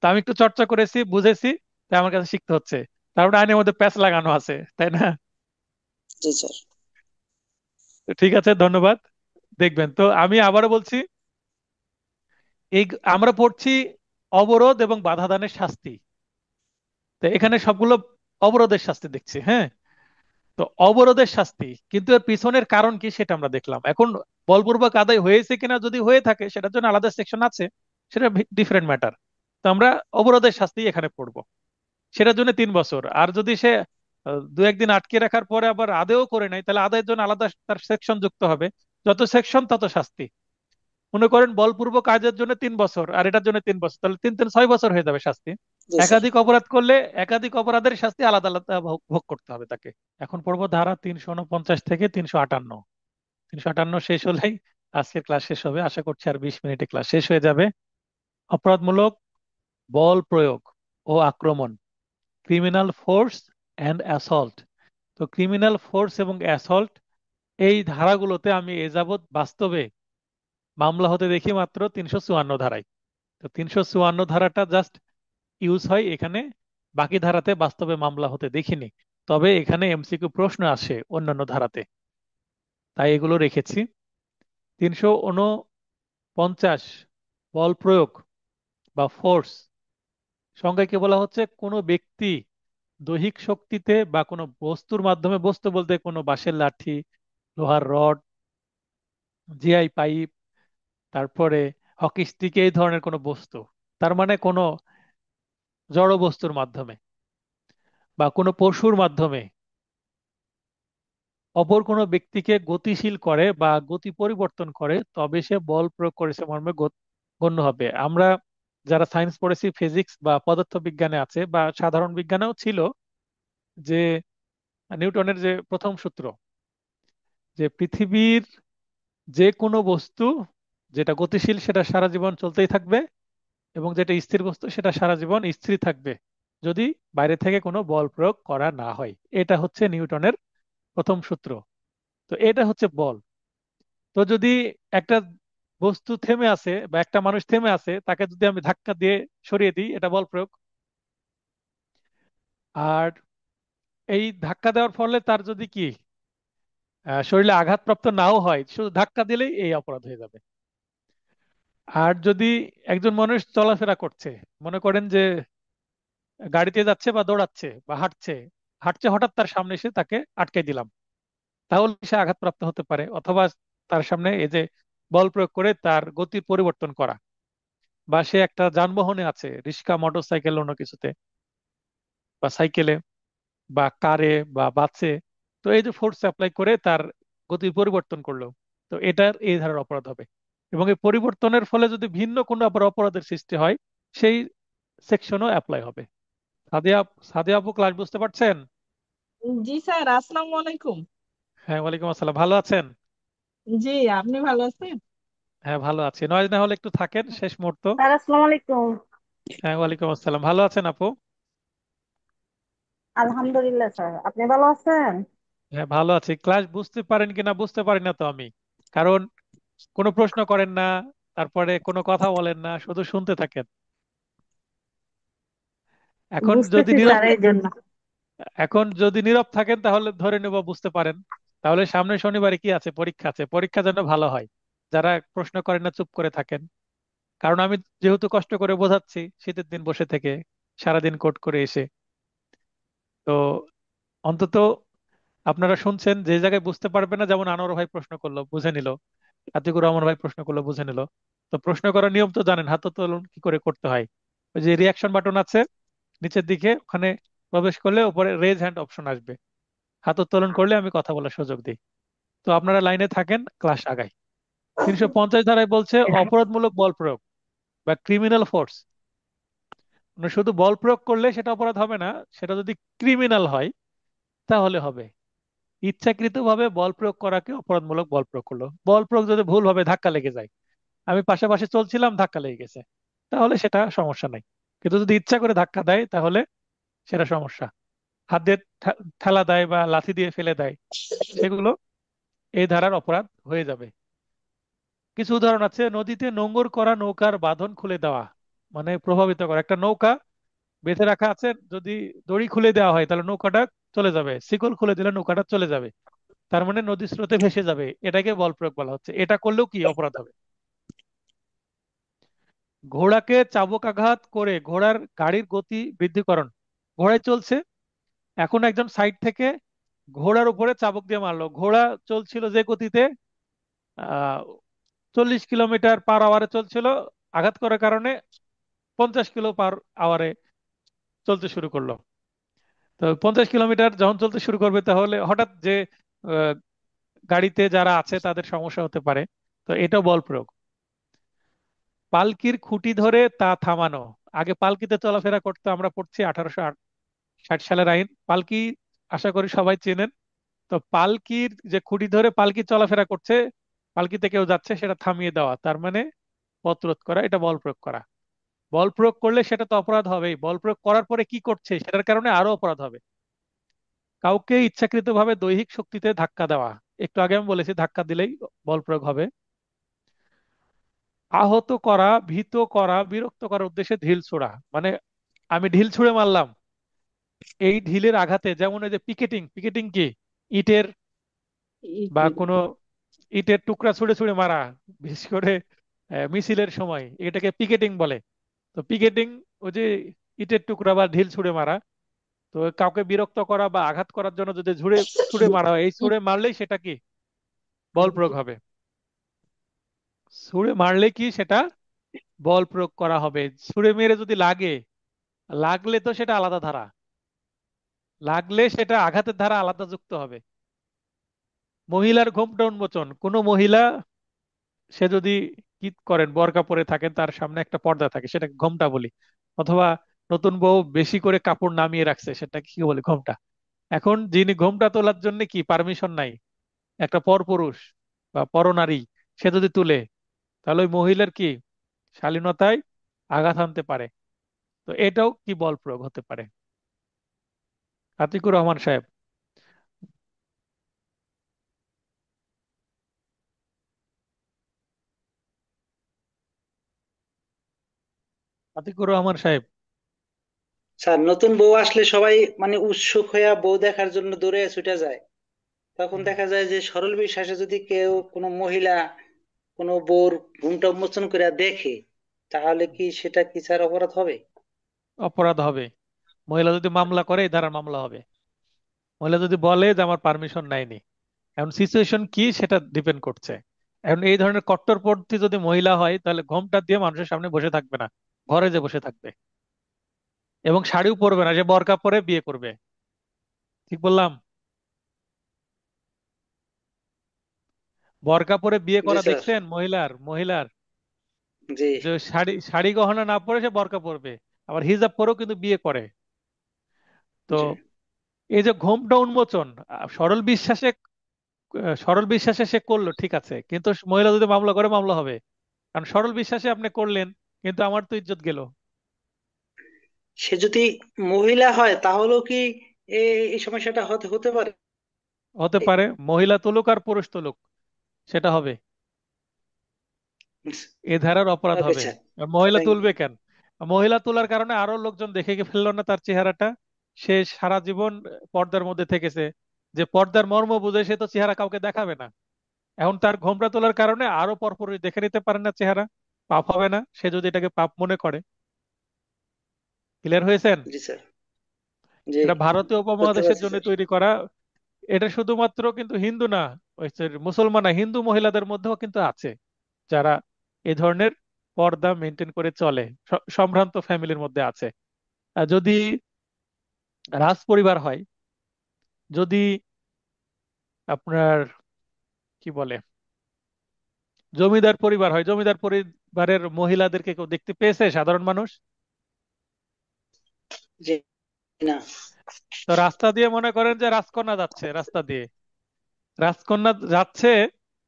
তা আমি একটু চর্চা করেছি, বুঝেছি, তাই আমার কাছে শিখতে হচ্ছে। তারপরে আইনের মধ্যে প্যাচ লাগানো আছে, তাই না? জি স্যার। তো ঠিক আছে, ধন্যবাদ। দেখবেন তো, আমি আবারও বলছি, এই আমরা পড়ছি অবরোধ এবং বাধা দানের শাস্তি। তো এখানে সবগুলো অবরোধের শাস্তি দেখছি, হ্যাঁ। তো অবরোধের শাস্তি, কিন্তু এর পিছনের কারণ কি সেটা আমরা দেখলাম। এখন বলপূর্বক আদায় হয়েছে কিনা, যদি হয়ে থাকে সেটার জন্য আলাদা সেকশন আছে, সেটা ডিফারেন্ট ম্যাটার। তো আমরা অবরোধের শাস্তি এখানে পড়বো। সেটার জন্য 3 বছর। আর যদি সে 2-1 দিন আটকে রাখার পরে আবার আদেও করে নাই, তাহলে আদায়ের জন্য আলাদা তার সেকশন যুক্ত হবে। যত সেকশন তত শাস্তি। মনে করেন বলপূর্বক কাজের জন্য 3 বছর আর এটার জন্য 3 বছর, তাহলে 3-3 6 বছর হয়ে যাবে শাস্তি। জি স্যার। একাধিক অপরাধ করলে একাধিক অপরাধের শাস্তি আলাদা আলাদা ভোগ ভোগ করতে হবে তাকে। এখন পড়বো ধারা 349 থেকে 358। 358 শেষ হলেই আজকের ক্লাস শেষ হবে, আশা করছি আর 20 মিনিটে ক্লাস শেষ হয়ে যাবে। অপরাধমূলক বল প্রয়োগ ও আক্রমণ, ক্রিমিনাল ফোর্স অ্যান্ড অ্যাসল্ট। তো ক্রিমিনাল ফোর্স এবং অ্যাসল্ট, এই ধারাগুলোতে আমি এ যাবৎ বাস্তবে মামলা হতে দেখি মাত্র 354 ধারায়। তো 354 ধারাটা জাস্ট ইউজ হয় এখানে, বাকি ধারাতে বাস্তবে মামলা হতে দেখিনি। তবে এখানে এমসিকিউ প্রশ্ন আসে অন্যান্য ধারাতে, তাই এগুলো রেখেছি। 349, বল প্রয়োগ বা ফোর্স, সংজ্ঞায় কি বলা হচ্ছে? কোনো ব্যক্তি দৈহিক শক্তিতে বা কোনো বস্তুর মাধ্যমে, বস্তু বলতে কোনো বাঁশের লাঠি, লোহার রড, জিআই পাইপ, তারপরে হকি স্টিক, এই ধরনের কোনো বস্তু, তার মানে কোনো জড় বস্তুর মাধ্যমে বা কোনো পশুর মাধ্যমে অপর কোনো ব্যক্তিকে গতিশীল করে বা গতি পরিবর্তন করে, তবে সে বল প্রয়োগ করেছে মর্মে গণ্য হবে। আমরা যারা সায়েন্স পড়েছি, ফিজিক্স বা পদার্থবিজ্ঞানে আছে বা সাধারণ বিজ্ঞানেও ছিল, যে নিউটনের যে প্রথম সূত্র, যে পৃথিবীর যে কোনো বস্তু যেটা গতিশীল সেটা সারা জীবন চলতেই থাকবে, এবং যেটা স্থির বস্তু সেটা সারা জীবন স্থির থাকবে, যদি বাইরে থেকে কোনো বল প্রয়োগ করা না হয়। এটা হচ্ছে নিউটনের প্রথম সূত্র। তো এটা হচ্ছে বল। তো যদি একটা বস্তু থেমে আছে বা একটা মানুষ থেমে আছে, তাকে যদি আমি ধাক্কা দিয়ে সরিয়ে দিই, এটা বল প্রয়োগ। আর এই ধাক্কা দেওয়ার ফলে তার যদি কি শরীরে আঘাতপ্রাপ্ত নাও হয়, শুধু ধাক্কা দিলেই এই অপরাধ হয়ে যাবে। আর যদি একজন মানুষ চলাফেরা করছে, মনে করেন যে গাড়িতে যাচ্ছে বা দৌড়াচ্ছে বা হাঁটছে, হাঁটছে, হঠাৎ তার সামনে এসে তাকে আটকে দিলাম, তাহলে সে আঘাতপ্রাপ্ত হতে পারে। অথবা তার সামনে এই যে বল প্রয়োগ করে তার গতির পরিবর্তন করা, বা সে একটা যানবাহনে আছে, রিক্সা, মোটর সাইকেল, অন্য কিছুতে, বা সাইকেলে, বা কারে, বা বাসে, তো এই যে ফোর্স অ্যাপ্লাই করে তার গতির পরিবর্তন করলো, তো এটার এই ধারার অপরাধ হবে। এবং এই পরিবর্তনের ফলে যদি ভিন্ন কোনো আবার অপরাধের সৃষ্টি হয়, সেই সেকশনও অ্যাপ্লাই হবে। সাদিয়া, সাদিয়া আপু, ক্লাস বুঝতে পারছেন? জি স্যার, আসসালামু আলাইকুম। হ্যাঁ, ওয়ালাইকুম আসসালাম। ভালো আছেন? জি, আপনি ভালো আছেন? হ্যাঁ, ভালো আছি। নয় না হলে একটু থাকেন, শেষ মুহূর্ত। স্যার আসসালামু আলাইকুম। হ্যাঁ, ওয়ালাইকুম আসসালাম। ভালো আছেন আপু? আলহামদুলিল্লাহ স্যার, আপনি ভালো আছেন? হ্যাঁ, ভালো আছি। ক্লাস বুঝতে পারেন কিনা বুঝতে পারি না তো আমি, কারণ কোনো প্রশ্ন করেন না, তারপরে কোনো কথা বলেন না, শুধু শুনতে থাকেন। এখন যদি বুঝতেছি নীরব স্যার, এই জন্য। এখন যদি নীরব থাকেন তাহলে ধরে নেব বুঝতে পারেন। তাহলে সামনের শনিবারে কি আছে, পরীক্ষা আছে, পরীক্ষা যেন ভালো হয়। যারা প্রশ্ন করেন না চুপ করে থাকেন। কারণ আমি যেহেতু কষ্ট করে বোঝাচ্ছি শীতের দিন বসে থেকে, সারাদিন কোট করে এসে, তো অন্তত আপনারা শুনছেন। যে জায়গায় বুঝতে পারবে না, যেমন আনোয়ার ভাই প্রশ্ন করলো বুঝে নিল, আতিকুর রহমান ভাই প্রশ্ন করলো বুঝে নিল। তো প্রশ্ন করার নিয়ম তো জানেন, হাত উত্তোলন কি করে করতে হয়। ওই যে রিয়াকশন বাটন আছে নিচের দিকে, ওখানে প্রবেশ করলে উপরে রেজ হ্যান্ড অপশন আসবে, হাত উত্তোলন করলে আমি কথা বলার সুযোগ দিই। তো আপনারা লাইনে থাকেন, ক্লাস আগাই। 350 ধারায় বলছে অপরাধমূলক বল প্রয়োগ বা ক্রিমিনাল ফোর্স। মানে শুধু বল প্রয়োগ করলে সেটা অপরাধ হবে না, সেটা যদি ক্রিমিনাল হয় তাহলে হবে। ইচ্ছাকৃতভাবে বল প্রয়োগ করাকে অপরাধমূলক বল প্রয়োগ করলো। বল প্রয়োগ যদি ভুল ভাবে ধাক্কা লেগে যায়, আমি পাশাপাশি চলছিলাম, ধাক্কা লেগে গেছে, তাহলে সেটা সমস্যা নাই। কিন্তু যদি ইচ্ছা করে ধাক্কা দেয় তাহলে সেটা সমস্যা। হাত দিয়ে ঠেলা দেয় বা লাথি দিয়ে ফেলে দেয়, সেগুলো এই ধারার অপরাধ হয়ে যাবে। কিছু উদাহরণ আছে: নদীতে নোঙর করা নৌকার বাঁধন খুলে দেওয়া, মানে প্রভাবিত করা। একটা নৌকা বেঁধে রাখা আছে, যদি দড়ি খুলে দেওয়া হয় তাহলে নৌকাটা চলে যাবে, শিকল খুলে দিলে নৌকাটা চলে যাবে, তার মানে নদী স্রোতে ভেসে যাবে, এটাকে বল প্রয়োগ বলা হচ্ছে। এটা করলেও কি অপরাধ হবে। ঘোড়াকে চাবুক আঘাত করে ঘোড়ার গাড়ির গতি বৃদ্ধিকরণ। ঘোড়ায় চলছে, এখন একজন সাইড থেকে ঘোড়ার উপরে চাবুক দিয়ে মারলো। ঘোড়া চলছিল যে গতিতে, 40 কিলোমিটার পার আওয়ারে চলছিল, আঘাত করার কারণে 50 কিলো পার আওয়ারে চলতে শুরু করলো। তো 50 কিলোমিটার যখন চলতে শুরু করবে, তাহলে হঠাৎ যে আহ, গাড়িতে যারা আছে তাদের সমস্যা হতে পারে। তো এটা বল প্রয়োগ। পালকির খুঁটি ধরে তা থামানো। আগে পালকিতে চলাফেরা করতে আমরা পড়ছি 1860 সালের আইন পালকি, আশা করি সবাই চেনেন। তো পালকির যে খুঁটি ধরে পালকি চলাফেরা করছে, পালকিতে কেউ যাচ্ছে, সেটা থামিয়ে দেওয়া, তার মানে পথ রোধ করা, এটা বল প্রয়োগ করা। বল প্রয়োগ করলে সেটা তো অপরাধ হবেই, বল প্রয়োগ করার পরে কি করছে সেটার কারণে আরো অপরাধ হবে। কাউকে ইচ্ছাকৃতভাবে দৈহিক শক্তিতে ধাক্কা দেওয়া, একটু আগে আমি বলেছি ধাক্কা দিলেই বল প্রয়োগ হবে। আহত করা, ভীত করা, বিরক্ত করার উদ্দেশ্যে ঢিল ছোড়া, মানে আমি ঢিল ছুঁড়ে মারলাম, এই ঢিলের আঘাতে, যেমন এই যে পিকেটিং, পিকেটিং কি, ইটের বা কোনো ইটের টুকরা ছুঁড়ে ছুঁড়ে মারা, বিশেষ করে মিছিলের সময়, এটাকে পিকেটিং বলে। তো পিকেটিং, ওই যে ইটের টুকরা বা ঢিল ছুঁড়ে মারা। তো কাউকে বিরক্ত করা বা আঘাত করার জন্য যদি ছুঁড়ে ছুঁড়ে মারা হয়, এই ছুঁড়ে মারলেই সেটা কি বল প্রয়োগ হবে। ছুঁড়ে মারলে কি সেটা বল প্রয়োগ করা হবে। ছুঁড়ে মেরে যদি লাগে, লাগলে তো সেটা আলাদা ধারা, লাগলে সেটা আঘাতের ধারা আলাদা যুক্ত হবে। মহিলার ঘোমটা উন্মোচন, কোনো মহিলা সে যদি কি করেন, বোরকা পরে থাকেন, তার সামনে একটা পর্দা থাকে, সেটাকে ঘোমটা বলি। অথবা নতুন বউ বেশি করে কাপড় নামিয়ে রাখছে, সেটা কি বলি, ঘোমটা। এখন যিনি ঘোমটা তোলার জন্য কি পারমিশন নাই, একটা পরপুরুষ বা পরনারী, সে যদি তুলে, তাহলে ওই মহিলার কি শালীনতায় আঘাত আনতে পারে। তো এটাও কি বল প্রয়োগ হতে পারে। আতিকুর রহমান সাহেব, আতিকুর রহমান সাহেব, স্যার নতুন বউ আসলে সবাই মানে উৎসুক হইয়া বউ দেখার জন্য দৌড়ে ছুটে যায়। তখন হুম। দেখা যায় যে সরল বিশ্বাসে যদি কেউ কোনো মহিলা কোনো বউর ঘুমটা উন্মোচন করে দেখে, তাহলে কি সেটা কি স্যার অপরাধ হবে? অপরাধ হবে। মহিলা যদি মামলা করে এই ধারার মামলা হবে। মহিলা যদি বলে যে আমার পারমিশন নাইনি, এখন সিচুয়েশন কি সেটা ডিপেন্ড করছে। এখন এই ধরনের কট্টরপন্থী যদি মহিলা হয় তাহলে ঘোমটা দিয়ে মানুষের সামনে বসে থাকবে না, ঘরে যে বসে থাকবে। এবং শাড়িও পরবে না, সে বোরকা পরে বিয়ে করবে। ঠিক বললাম? বোরকা পরে বিয়ে জি করা স্যার। দেখছেন মহিলার মহিলার জি। যে শাড়ি শাড়ি গহনা না পরে সে বোরকা পরবে, আবার হিজাব পরেও কিন্তু বিয়ে করে। তো জি। এই যে ঘোমটা উন্মোচন, সরল বিশ্বাসে সে করলো ঠিক আছে, কিন্তু মহিলা যদি মামলা করে মামলা হবে। কারণ সরল বিশ্বাসে আপনি করলেন, কিন্তু আমার তো ইজ্জত গেল। সে যদি মহিলা হয় তাহলেও কি এই সমস্যাটা হতে হতে পারে? হতে পারে, মহিলা তুলুক আর পুরুষ তুলুক, সেটা হবে। এ ধারার অপরাধ ওকে হবে। স্যার। আর মহিলা থ্যাংক তুলবে কেন? মহিলা তোলার কারণে আরো লোকজন দেখে ফেললো না তার চেহারাটা। সে সারা জীবন পর্দার মধ্যে থেকেছে, যে পর্দার মর্ম বুঝে সে তো চেহারা কাউকে দেখাবে না। এখন তার ঘোমটা তোলার কারণে আরো পরপুরুষ দেখে নিতে পারে না চেহারা, পাপ হবে না সে যদি এটাকে পাপ মনে করে? ক্লিয়ার হয়েছেন? জি স্যার। জি। এটা ভারতীয় বুঝতে উপমহাদেশের পারছি জন্য স্যার। তৈরি করা। এটা শুধুমাত্র কিন্তু হিন্দু না, ওই যে মুসলমান না, হিন্দু মহিলাদের মধ্যেও কিন্তু আছে যারা এই ধরনের পর্দা মেনটেন করে চলে, সম্ভ্রান্ত ফ্যামিলির মধ্যে আছে। আর যদি রাজ পরিবার হয়, যদি আপনার কি বলে জমিদার পরিবার হয়, জমিদার পরিবারের মহিলাদেরকে কেউ দেখতে পেয়েছে সাধারণ মানুষ? জি না। তো রাস্তা দিয়ে মনে করেন যে রাজকন্যা যাচ্ছে, রাস্তা দিয়ে রাজকন্যা যাচ্ছে,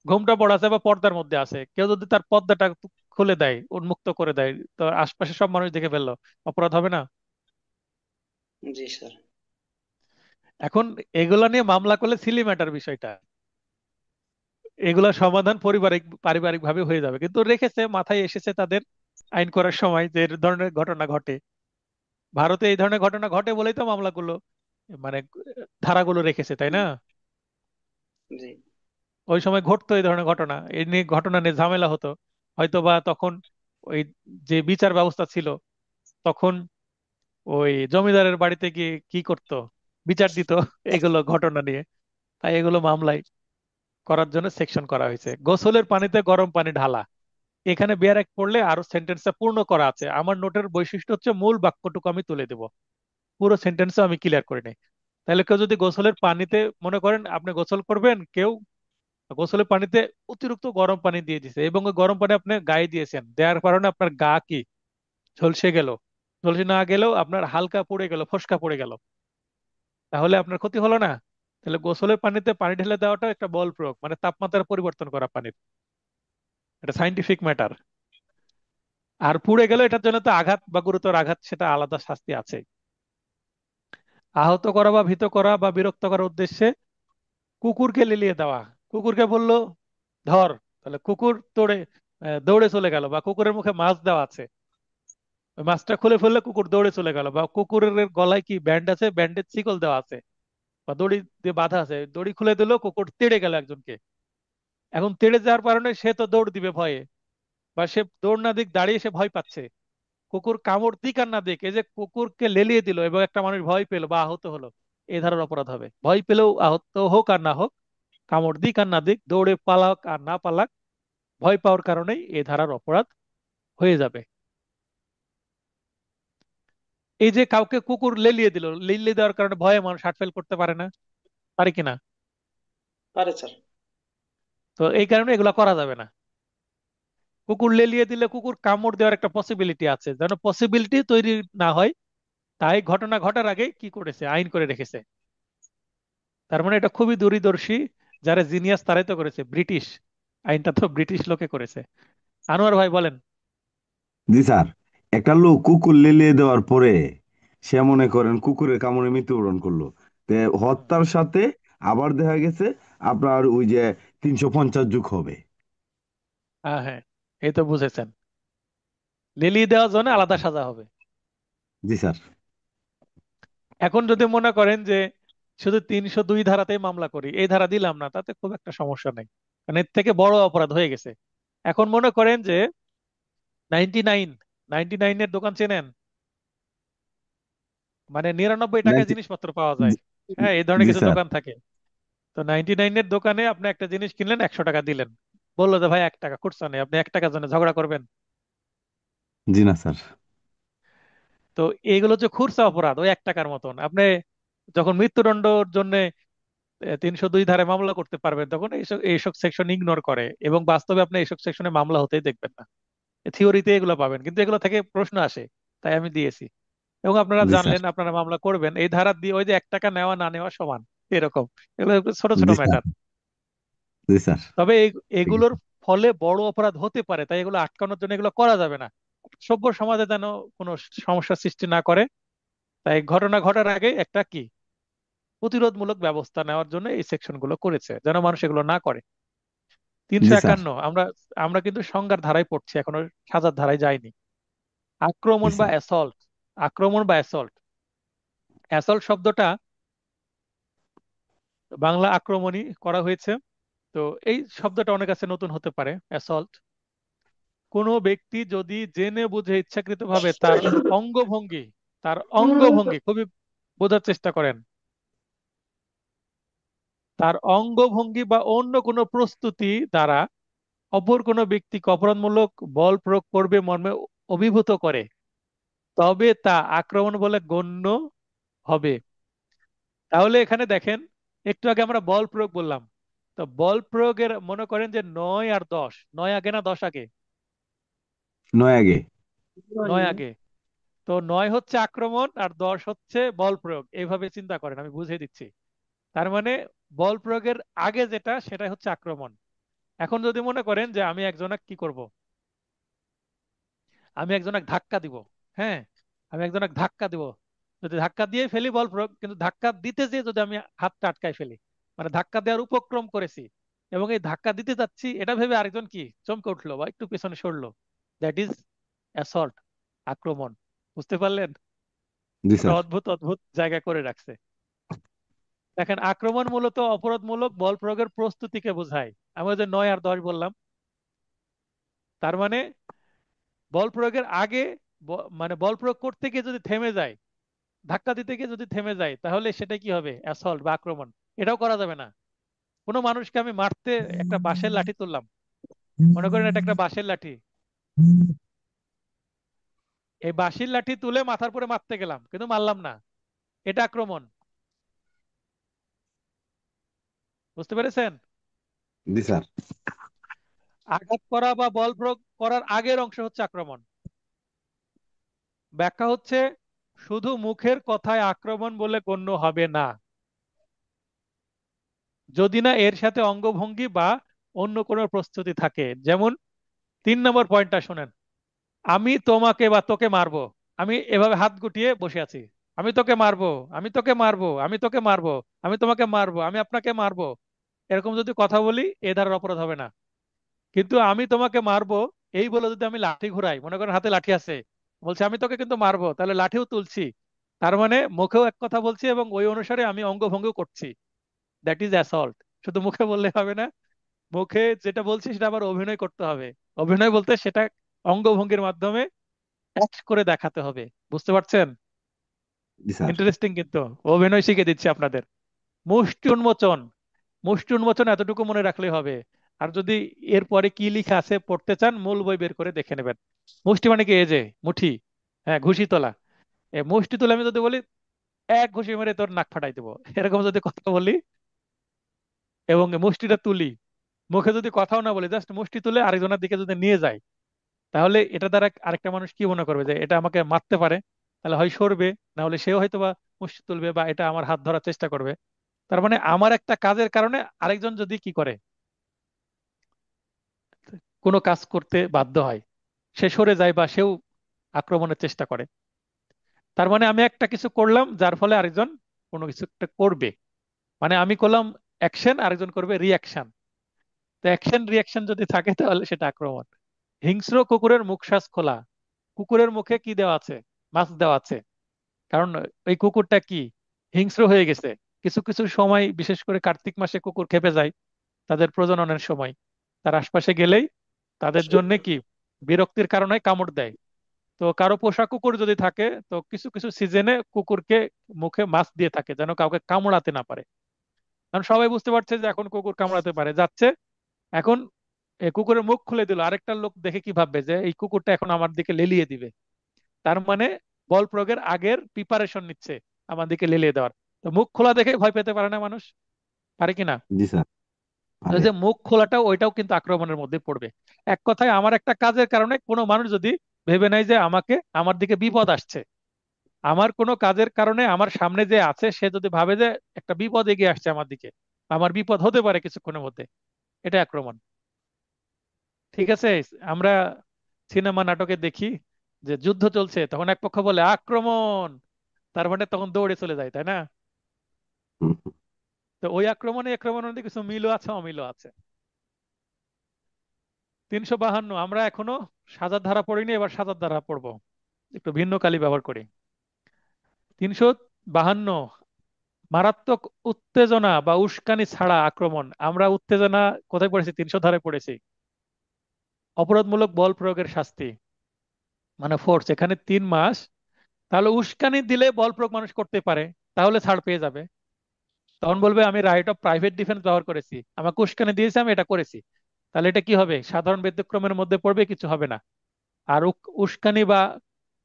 ঘোমটা পড়া আছে বা পর্দার মধ্যে আছে, কেউ যদি তার পর্দাটা খুলে দেয়, উন্মুক্ত করে দেয়, তো আশপাশে সব মানুষ দেখে ফেললো, অপরাধ হবে না? জি স্যার। এখন এগুলা নিয়ে মামলা করলে সিলি ম্যাটার বিষয়টা, এগুলা সমাধান পারিবারিক ভাবে হয়ে যাবে, কিন্তু রেখেছে, মাথায় এসেছে তাদের আইন করার সময় যে এই ধরনের ঘটনা ঘটে। ভারতে এই ধরনের ঘটনা ঘটে বলেই তো মামলাগুলো, মানে ধারাগুলো রেখেছে, তাই না? জি। ওই সময় ঘটতো এই ধরনের ঘটনা, এই নিয়ে ঘটনা নিয়ে ঝামেলা হতো, হয়তো বা তখন ওই যে বিচার ব্যবস্থা ছিল তখন ওই জমিদারের বাড়িতে গিয়ে কি করতো, বিচার দিত এগুলো ঘটনা নিয়ে। তাই এগুলো মামলায় করার জন্য সেকশন করা হয়েছে। গোসলের পানিতে গরম পানি ঢালা, এখানে বেয়ার এক পড়লে আরো সেন্টেন্সটা পূর্ণ করা আছে। আমার নোটের বৈশিষ্ট্য হচ্ছে মূল বাক্যটুকু আমি তুলে দেব, পুরো সেন্টেন্সও আমি ক্লিয়ার করে নেই। তাহলে কেউ যদি গোসলের পানিতে, মনে করেন আপনি গোসল করবেন, কেউ গোসলের পানিতে অতিরিক্ত গরম পানি দিয়ে দিছে এবং ওই গরম পানি আপনি গায়ে দিয়েছেন, দেওয়ার কারণে আপনার গা কি ঝলসে গেল, ঝলসে না গেলেও আপনার হালকা পড়ে গেল, ফোসকা পড়ে গেল, তাহলে আপনার ক্ষতি হলো না? তাহলে গোসলের পানিতে পানি ঢেলে দেওয়াটা একটা বল প্রয়োগ, মানে তাপমাত্রা পরিবর্তন করা পানির, এটা সাইন্টিফিক ম্যাটার। আর পুড়ে গেলে এটার জন্য তো আঘাত বা গুরুতর আঘাত, সেটা আলাদা শাস্তি আছে। আহত করা বা ভীত করা বা বিরক্ত করার উদ্দেশ্যে কুকুরকে লেলিয়ে দেওয়া, কুকুরকে বললো ধর, তাহলে কুকুর দৌড়ে চলে গেল, বা কুকুরের মুখে মাছ দেওয়া আছে, ওই মাছটা খুলে ফেললে কুকুর দৌড়ে চলে গেল, বা কুকুরের গলায় কি ব্যান্ড আছে, ব্যান্ডের শিকল দেওয়া আছে বা দড়ি দিয়ে বাঁধা আছে, দড়ি খুলে দিল, কুকুর তেড়ে গেল একজনকে। এখন তেড়ে যাওয়ার কারণে সে তো দৌড় দিবে ভয়ে, বা সে দৌড় না দিক, দাঁড়িয়ে সে ভয় পাচ্ছে। কুকুর কামড় দিক আর না দিক, এই যে কুকুরকে লেলিয়ে দিল এবং একটা মানুষ ভয় পেলো বা আহত হলো, এই ধারার অপরাধ হবে। ভয় পেলেও, আহত হোক আর না হোক, কামড় দিক আর না দিক, দৌড়ে পালাক আর না পালাক, ভয় পাওয়ার কারণেই এই ধারার অপরাধ হয়ে যাবে। এই যে কাউকে কুকুর লেলিয়ে দিল, লেলিয়ে দেওয়ার কারণে ভয়ে মানুষ হার্টফেল করতে পারে না, পারে কিনা? পারে স্যার। তো এই কারণে এগুলা করা যাবে না। কুকুর লেলিয়ে দিলে কুকুর কামড় দেওয়ার একটা পসিবিলিটি আছে, যেন পসিবিলিটি তৈরি না হয়, তাই ঘটনা ঘটার আগে কি করেছে, আইন করে রেখেছে। তার মানে এটা খুবই দূরদর্শী, যারা জিনিয়াস তারাই তো করেছে, ব্রিটিশ, আইনটা তো ব্রিটিশ লোকে করেছে। আনোয়ার ভাই বলেন। জি স্যার। একটা লোক কুকুর লেলিয়ে দেওয়ার পরে সে মনে করেন কুকুরের কামড়ে মৃত্যুবরণ করলো, তে হত্যার সাথে আবার দেখা গেছে আপনার ওই যে 350 যুগ হবে। হ্যাঁ হ্যাঁ, এই তো বুঝেছেন, লেলিয়ে দেওয়ার জন্য আলাদা সাজা হবে। জি স্যার। এখন যদি মনে করেন যে শুধু 302 ধারাতেই মামলা করি, এই ধারা দিলাম না, তাতে খুব একটা সমস্যা নেই, কারণ এর থেকে বড় অপরাধ হয়ে গেছে। এখন মনে করেন যে 99, 99-এর দোকান চেনেন, মানে 99 টাকায় 90। জিনিসপত্র পাওয়া যায়। হ্যাঁ, এই ধরনের জি কিছু স্যার। দোকান থাকে। তো 99-এর দোকানে আপনি একটা জিনিস কিনলেন, 100 টাকা দিলেন, বললো যে ভাই 1 টাকা খুচরা নেই, আপনি 1 টাকার জন্য ঝগড়া করবেন? জি না স্যার। তো এইগুলো হচ্ছে খুচরা অপরাধ, ওই 1 টাকার মতন। আপনি যখন মৃত্যুদণ্ডের জন্য 302 ধারায় মামলা করতে পারবেন, তখন এইসব এইসব সেকশন ইগনোর করে, এবং বাস্তবে আপনি এইসব সেকশনে মামলা হতেই দেখবেন না। থিওরিতে এগুলো পাবেন, কিন্তু এগুলো থেকে প্রশ্ন আসে, তাই আমি দিয়েছি। এবং আপনারা জি স্যার। জানলেন আপনারা মামলা করবেন, এই ধারা দিয়ে ওই যে 1 টাকা নেওয়া না নেওয়া সমান, এরকম। এগুলো ছোট ছোট জি স্যার। ম্যাটার। জি স্যার। তবে ঠিক আছে। এগুলোর ফলে বড় অপরাধ হতে পারে, তাই এগুলো আটকানোর জন্য এগুলো করা যাবে না। সভ্য সমাজে যেন কোনো সমস্যার সৃষ্টি না করে, তাই ঘটনা ঘটার আগে একটা কি প্রতিরোধমূলক ব্যবস্থা নেওয়ার জন্য এই সেকশন গুলো করেছে, যেন মানুষ এগুলো না করে। তিনশো জি স্যার। একান্ন আমরা আমরা কিন্তু সংজ্ঞার ধারায় পড়ছি, এখনো সাজার ধারায় যাইনি। আক্রমণ জি বা স্যার। অ্যাসল্ট। আক্রমণ বা অ্যাসল্ট, অ্যাসল্ট শব্দটা বাংলা আক্রমণই করা হয়েছে। তো এই শব্দটা অনেক কাছে নতুন হতে পারে, অ্যাসল্ট। কোনো ব্যক্তি যদি জেনে বুঝে ইচ্ছাকৃতভাবে অঙ্গভঙ্গি তার অঙ্গভঙ্গি খুবই বোঝার চেষ্টা করেন, তার অঙ্গভঙ্গি বা অন্য কোনো প্রস্তুতি দ্বারা অপর কোনো ব্যক্তিকে অপরাধমূলক বল প্রয়োগ করবে মর্মে অভিভূত করে, তবে তা আক্রমণ বলে গণ্য হবে। তাহলে এখানে দেখেন, একটু আগে আমরা বল প্রয়োগ বললাম, তো বল প্রয়োগের মনে করেন যে 9 আর 10, 9 আগে না 10 আগে? 9 আগে। 9 আগে। তো 9 হচ্ছে আক্রমণ আর 10 হচ্ছে বল প্রয়োগ, এইভাবে চিন্তা করেন, আমি বুঝিয়ে দিচ্ছি। তার মানে বল প্রয়োগের আগে যেটা, সেটাই হচ্ছে আক্রমণ। এখন যদি মনে করেন যে আমি একজনকে কি করব, আমি একজনকে ধাক্কা দিব। হ্যাঁ, আমি একজনকে ধাক্কা দিব, যদি ধাক্কা দিয়ে ফেলি বল প্রয়োগ, কিন্তু ধাক্কা দিতে যেয়ে যদি আমি হাতটা আটকায় ফেলি, মানে ধাক্কা দেওয়ার উপক্রম করেছি, এবং এই ধাক্কা দিতে যাচ্ছি, এটা ভেবে আরেকজন কি চমকে উঠলো বা একটু পেছনে সরলো, দ্যাট ইজ অ্যাসল্ট, আক্রমণ। বুঝতে পারলেন? জি ওটা স্যার। অদ্ভুত অদ্ভুত জায়গা করে রাখছে। দেখেন, আক্রমণ মূলত অপরাধমূলক বল প্রয়োগের প্রস্তুতিকে বোঝায়। আমি ওই যে 9 আর 10 বললাম, তার মানে বল প্রয়োগের আগে, মানে বল প্রয়োগ করতে গিয়ে যদি থেমে যায়, ধাক্কা দিতে গিয়ে যদি থেমে যায়, তাহলে সেটা কি হবে? অ্যাসল্ট বা আক্রমণ। এটাও করা যাবে না। কোনো মানুষকে আমি মারতে একটা বাঁশের লাঠি তুললাম, মনে করেন এটা একটা বাঁশের লাঠি, এই বাঁশের লাঠি তুলে মাথার পরে মারতে গেলাম, কিন্তু মারলাম না, এটা আক্রমণ। বুঝতে পেরেছেন? জি স্যার। আঘাত করা বা বল প্রয়োগ করার আগের অংশ হচ্ছে আক্রমণ। ব্যাখ্যা হচ্ছে, শুধু মুখের কথায় আক্রমণ বলে গণ্য হবে না, যদি না এর সাথে অঙ্গভঙ্গি বা অন্য কোনো প্রস্তুতি থাকে। যেমন 3 নম্বর পয়েন্টটা শোনেন, আমি তোমাকে বা তোকে মারবো, আমি এভাবে হাত গুটিয়ে বসে আছি, আমি তোকে মারবো, আমি তোকে মারবো, আমি তোকে মারবো, আমি তোমাকে মারবো, আমি আপনাকে মারবো, এরকম যদি কথা বলি, এ ধারার অপরাধ হবে না। কিন্তু আমি তোমাকে মারবো এই বলে যদি আমি লাঠি ঘুরাই, মনে করেন হাতে লাঠি আছে, বলছি আমি তোকে কিন্তু মারবো, তাহলে লাঠিও তুলছি, তার মানে মুখেও এক কথা বলছি এবং ওই অনুসারে আমি অঙ্গভঙ্গিও করছি, দ্যাট ইজ অ্যাসল্ট। শুধু মুখে বললে হবে না, মুখে যেটা বলছি সেটা আবার অভিনয় করতে হবে। অভিনয় বলতে সেটা অঙ্গভঙ্গির মাধ্যমে অ্যাক্ট করে দেখাতে হবে। বুঝতে পারছেন? জি স্যার। ইন্টারেস্টিং কিন্তু, অভিনয় শিখে দিচ্ছি আপনাদের। মুষ্টি উন্মোচন, মুষ্টি উন্মোচন এতটুকু মনে রাখলে হবে। আর যদি এরপরে কি লেখা আছে পড়তে চান, মূল বই বের করে দেখে নেবেন। মুষ্টি মানে কি? এই যে মুঠি, হ্যাঁ, ঘুষি তোলা। এই মুষ্টি তুলে আমি যদি বলি এক ঘুষি মেরে তোর নাক ফাটাই দেবো, এরকম যদি কথা বলি এবং মুষ্টিটা তুলি, মুখে যদি কথাও না বলি, জাস্ট মুষ্টি তুলে আরেকজনের দিকে যদি নিয়ে যায়, তাহলে এটা দ্বারা আরেকটা মানুষ কি মনে করবে? যে এটা আমাকে মারতে পারে, তাহলে হয় সরবে, না হলে সেও হয়তো বা মুষ্টি তুলবে বা এটা আমার হাত ধরার চেষ্টা করবে। তার মানে আমার একটা কাজের কারণে আরেকজন যদি কি করে, কোনো কাজ করতে বাধ্য হয়, সে সরে যায় বা সেও আক্রমণের চেষ্টা করে, তার মানে আমি একটা কিছু করলাম যার ফলে আরেকজন কোনো কিছু একটা করবে। মানে আমি করলাম অ্যাকশন, আরেকজন করবে রিয়াকশন। তো অ্যাকশন রিয়াকশন যদি থাকে, তাহলে সেটা আক্রমণ। হিংস্র কুকুরের মুখ শ্বাস খোলা, কুকুরের মুখে কি দেওয়া আছে? মাছ দেওয়া আছে। কারণ এই কুকুরটা কি হিংস্র হয়ে গেছে। কিছু কিছু সময় বিশেষ করে কার্তিক মাসে কুকুর খেপে যায় তাদের প্রজননের সময়। তার আশপাশে গেলেই তাদের জন্য কি বিরক্তির কারণে কামড় দেয়। তো কারো পোষা কুকুর যদি থাকে তো কিছু কিছু সিজনে কুকুরকে মুখে মাছ দিয়ে থাকে যেন কাউকে কামড়াতে না পারে। কারণ সবাই বুঝতে পারছে যে এখন কুকুর কামড়াতে পারে যাচ্ছে। এখন কুকুরের মুখ খুলে দিল, আরেকটা লোক দেখে কি ভাববে যে এই কুকুরটা এখন আমার দিকে লেলিয়ে দিবে। তার মানে বল প্রয়োগের আগের প্রিপারেশন নিচ্ছে আমার দিকে লেলিয়ে দেওয়ার। তো মুখ খোলা দেখে ভয় পেতে পারে না মানুষ, পারে কিনা? জি স্যার। তো এই পারে। যে মুখ খোলাটাও ওইটাও কিন্তু আক্রমণের মধ্যে পড়বে। এক কথায় আমার একটা কাজের কারণে কোনো মানুষ যদি ভেবে নেয় যে আমাকে আমার দিকে বিপদ আসছে, আমার কোনো কাজের কারণে আমার সামনে যে আছে সে যদি ভাবে যে একটা বিপদ এগিয়ে আসছে আমার দিকে, আমার বিপদ হতে পারে কিছুক্ষণের মধ্যে, এটা আক্রমণ। ঠিক আছে? আমরা সিনেমা নাটকে দেখি যে যুদ্ধ চলছে, তখন এক পক্ষ বলে আক্রমণ, তার মানে তখন দৌড়ে চলে যায়, তাই না? হুম, তো ওই আক্রমণে আক্রমণের মধ্যে কিছু মিলও আছে অমিলও আছে। 352 আমরা এখনো সাজার ধারা পড়িনি, এবার সাজার ধারা পড়বো, একটু ভিন্ন কালি ব্যবহার করি। 352 মারাত্মক উত্তেজনা বা উস্কানি ছাড়া আক্রমণ। আমরা উত্তেজনা কোথায় পড়েছি? 300 ধারে পড়েছি। অপরাধমূলক বল প্রয়োগের শাস্তি মানে ফোর্স, এখানে 3 মাস। তাহলে উস্কানি দিলে বল প্রয়োগ মানুষ করতে পারে, তাহলে ছাড় পেয়ে যাবে। তখন বলবে আমি রাইট অফ প্রাইভেট ডিফেন্স ব্যবহার করেছি, আমাকে উস্কানি দিয়েছে, আমি এটা করেছি। তাহলে এটা কি হবে? সাধারণ ব্যতিক্রমের মধ্যে পড়বে, কিছু হবে না। আর উস্কানি বা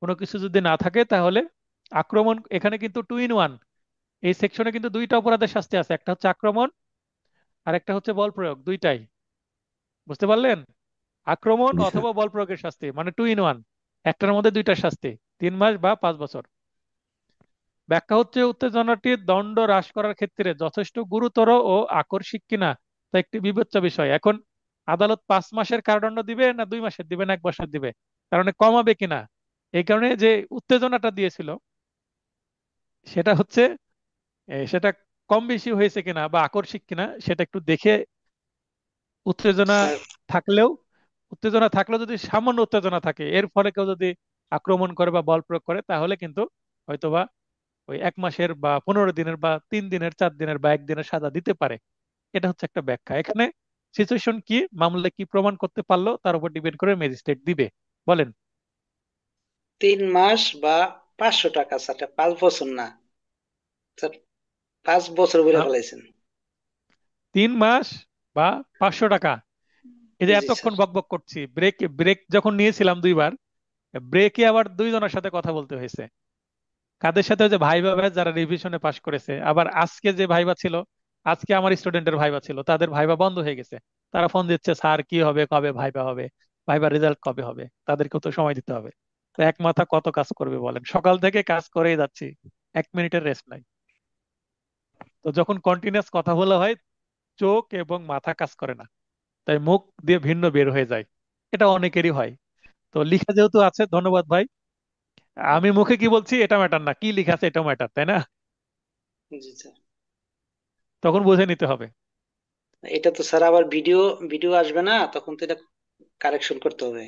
কোনো কিছু যদি না থাকে তাহলে আক্রমণ। এখানে কিন্তু 2 in 1, এই সেকশনে কিন্তু দুইটা অপরাধের শাস্তি আছে, একটা হচ্ছে আক্রমণ আর একটা হচ্ছে বল প্রয়োগ, দুইটাই। বুঝতে পারলেন? আক্রমণ জি স্যার। অথবা বল প্রয়োগের শাস্তি মানে 2 in 1, একটার মধ্যে দুইটা শাস্তি, 3 মাস বা 5 বছর। ব্যাখ্যা হচ্ছে উত্তেজনাটির দণ্ড হ্রাস করার ক্ষেত্রে যথেষ্ট গুরুতর ও আকস্মিক কিনা তা একটি বিবেচ্য বিষয়। এখন আদালত 5 মাসের কারাদণ্ড দিবে না 2 মাসের দিবে না 1 বছর দিবে, কারণে কমাবে কিনা। এই কারণে যে উত্তেজনাটা দিয়েছিল সেটা হচ্ছে সেটা কম বেশি হয়েছে কিনা বা আকস্মিক কিনা সেটা একটু দেখে। উত্তেজনা স্যার থাকলেও উত্তেজনা থাকলেও যদি সামান্য উত্তেজনা থাকে এর ফলে কেউ যদি আক্রমণ করে বা বল প্রয়োগ করে তাহলে কিন্তু হয়তোবা ওই 1 মাসের বা 15 দিনের বা 3 দিনের 4 দিনের বা একদিনের সাজা দিতে পারে। এটা হচ্ছে একটা ব্যাখ্যা। এখানে সিচুয়েশন কি, মামলায় কি প্রমাণ করতে পারলো তার উপর ডিপেন্ড করে ম্যাজিস্ট্রেট দিবে। বলেন। 3 মাস বা 500 টাকা, স্যার এটা 5 বছর না স্যার, 5 বছর বলে আ- ফেলাইছেন। 3 মাস বা 500 টাকা। এই যে জি এতক্ষণ স্যার। বকবক করছি, ব্রেক ব্রেক যখন নিয়েছিলাম 2 বার, ব্রেকে আবার দুইজনের সাথে কথা বলতে হয়েছে। কাদের সাথে? ওই যে ভাইবা ব্যাচ যারা রিভিশনে পাশ করেছে, আবার আজকে যে ভাইবা ছিল, আজকে আমার স্টুডেন্টের ভাইবা ছিল, তাদের ভাইবা বন্ধ হয়ে গেছে। তারা ফোন দিচ্ছে স্যার কি হবে, কবে ভাইবা হবে, ভাইবা রেজাল্ট কবে হবে, তাদেরকেও তো সময় দিতে হবে। তো এক মাথা কত কাজ করবে বলেন, সকাল থেকে কাজ করেই যাচ্ছি, 1 মিনিটের রেস্ট নাই। তো যখন কন্টিনিউয়াস কথা বলা হয় চোখ এবং মাথা কাজ করে না, তাই মুখ দিয়ে ভিন্ন বের হয়ে যায়। এটা অনেকেরই হয়। তো লিখা যেহেতু আছে, ধন্যবাদ ভাই। আমি মুখে কি বলছি এটা ম্যাটার না, কি লিখা আছে এটা ম্যাটার, তাই না? জি স্যার। তখন বুঝে নিতে হবে। এটা তো স্যার আবার ভিডিও ভিডিও আসবে না, তখন তো এটা কারেকশন করতে হবে।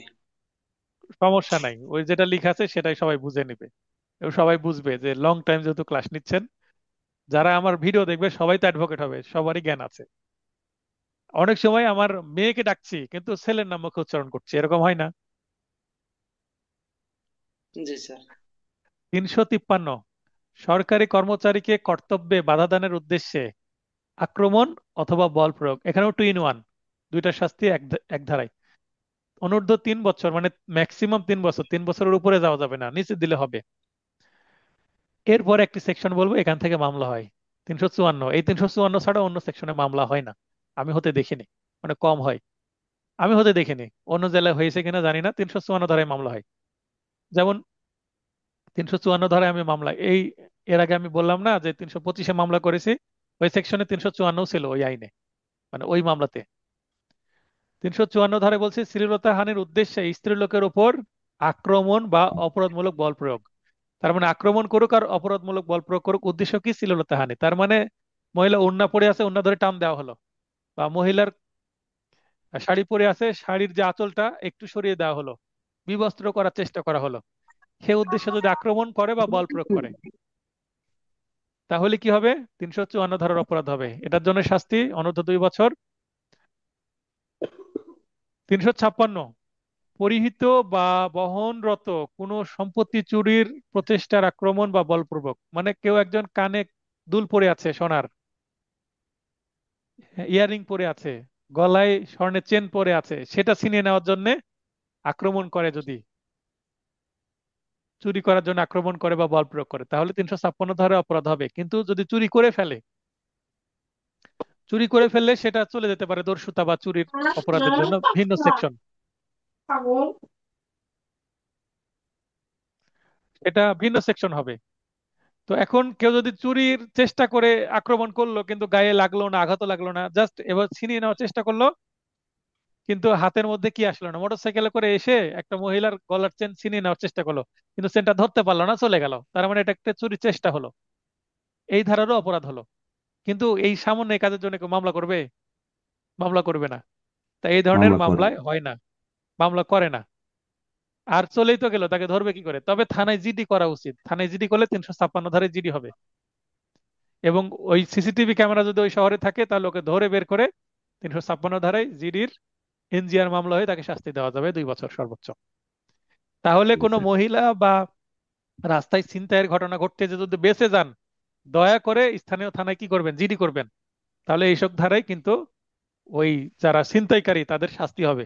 সমস্যা নাই, ওই যেটা লেখা আছে সেটাই সবাই বুঝে নিবে এবং সবাই বুঝবে যে লং টাইম যেহেতু ক্লাস নিচ্ছেন, যারা আমার ভিডিও দেখবে সবাই তো অ্যাডভোকেট হবে, সবারই জ্ঞান আছে। অনেক সময় আমার মেয়েকে ডাকছি কিন্তু ছেলের নাম মুখে উচ্চারণ করছি, এরকম হয় না? জি স্যার। 353 সরকারি কর্মচারীকে কর্তব্যে বাধা দানের উদ্দেশ্যে আক্রমণ অথবা বল প্রয়োগ, এখানেও 2 in 1, দুইটা শাস্তি এক ধারায়। অনূর্ধ্ব 3 বছর মানে ম্যাক্সিমাম 3 বছর, 3 বছরের উপরে যাওয়া যাবে না, নিচে দিলে হবে। এরপর একটি সেকশন বলবো এখান থেকে মামলা হয়। 354, এই 354 ছাড়া অন্য সেকশনে মামলা হয় না, আমি হতে দেখিনি, মানে কম হয়। আমি হতে দেখিনি, অন্য জেলায় হয়েছে কিনা জানি না। 354 ধারায় মামলা হয়। যেমন 354 ধারায় আমি মামলা এই এর আগে আমি বললাম না যে 325-এ মামলা করেছি, ওই সেকশনে 354 ছিল ওই আইনে, মানে ওই মামলাতে। 354 ধারায় বলছে শ্লীলতা হানির উদ্দেশ্যে স্ত্রীলোকের ওপর আক্রমণ বা অপরাধমূলক বল প্রয়োগ। তার মানে আক্রমণ করুক আর অপরাধমূলক বল প্রয়োগ করুক, উদ্দেশ্য কি? শ্লীলতা হানি। তার মানে মহিলা ওড়না পরে আছে, ওড়না ধরে টান দেওয়া হলো, বা মহিলার শাড়ি পরে আছে, শাড়ির যে আঁচলটা একটু সরিয়ে দেওয়া হলো, বিবস্ত্র করার চেষ্টা করা হলো। সে উদ্দেশ্যে যদি আক্রমণ করে বা বল প্রয়োগ করে, তাহলে কি হবে? 354 ধারার অপরাধ হবে। এটার জন্য শাস্তি অনূর্ধ্ব 2 বছর। 356, পরিহিত বা বহনরত কোনো সম্পত্তি চুরির প্রচেষ্টার আক্রমণ বা বলপূর্বক, মানে কেউ একজন কানে দুল পরে আছে সোনার, ইয়ারিং পরে আছে, গলায় স্বর্ণের চেন পরে আছে, সেটা ছিনিয়ে নেওয়ার জন্য আক্রমণ করে, যদি চুরি করার জন্য আক্রমণ করে বা বল প্রয়োগ করে, তাহলে 356 ধারায় অপরাধ হবে। কিন্তু যদি চুরি করে ফেলে, চুরি করে ফেললে সেটা চলে যেতে পারে দস্যুতা বা চুরির অপরাধের জন্য ভিন্ন সেকশন, এটা ভিন্ন সেকশন হবে। তো এখন কেউ যদি চুরির চেষ্টা করে আক্রমণ করলো, কিন্তু গায়ে লাগলো না, আঘাত লাগলো না, জাস্ট এবার ছিনিয়ে নেওয়ার চেষ্টা করলো, কিন্তু হাতের মধ্যে কি আসলো না, মোটরসাইকেলে করে এসে একটা মহিলার গলার চেন ছিনিয়ে নেওয়ার চেষ্টা করলো, কিন্তু চেনটা ধরতে পারলো না, চলে গেল, তার মানে এটা একটা চুরির চেষ্টা হলো, এই ধারারও অপরাধ হলো। কিন্তু এই সামান্য এই কাজের জন্য কেউ মামলা করবে? মামলা করবে না। তাই এই ধরনের মামলা করে মামলায় না। হয় না, মামলা করে না। আর চলেই তো গেল, তাকে ধরবে কি করে? তবে থানায় জিডি করা উচিত, থানায় জিডি করলে 356 ধারায় জিডি হবে। এবং ওই সিসিটিভি ক্যামেরা যদি ওই শহরে থাকে, তাহলে ওকে ধরে বের করে 356 ধারায় জিডির এনজিআর মামলা হয়ে তাকে শাস্তি দেওয়া যাবে 2 বছর সর্বোচ্চ। তাহলে জি কোনো স্যার। মহিলা বা রাস্তায় ছিনতাইয়ের ঘটনা ঘটতে যে যদি বেঁচে যান, দয়া করে স্থানীয় থানায় কি করবেন? জিডি করবেন। তাহলে এইসব ধারায় কিন্তু ওই যারা ছিনতাইকারী তাদের শাস্তি হবে।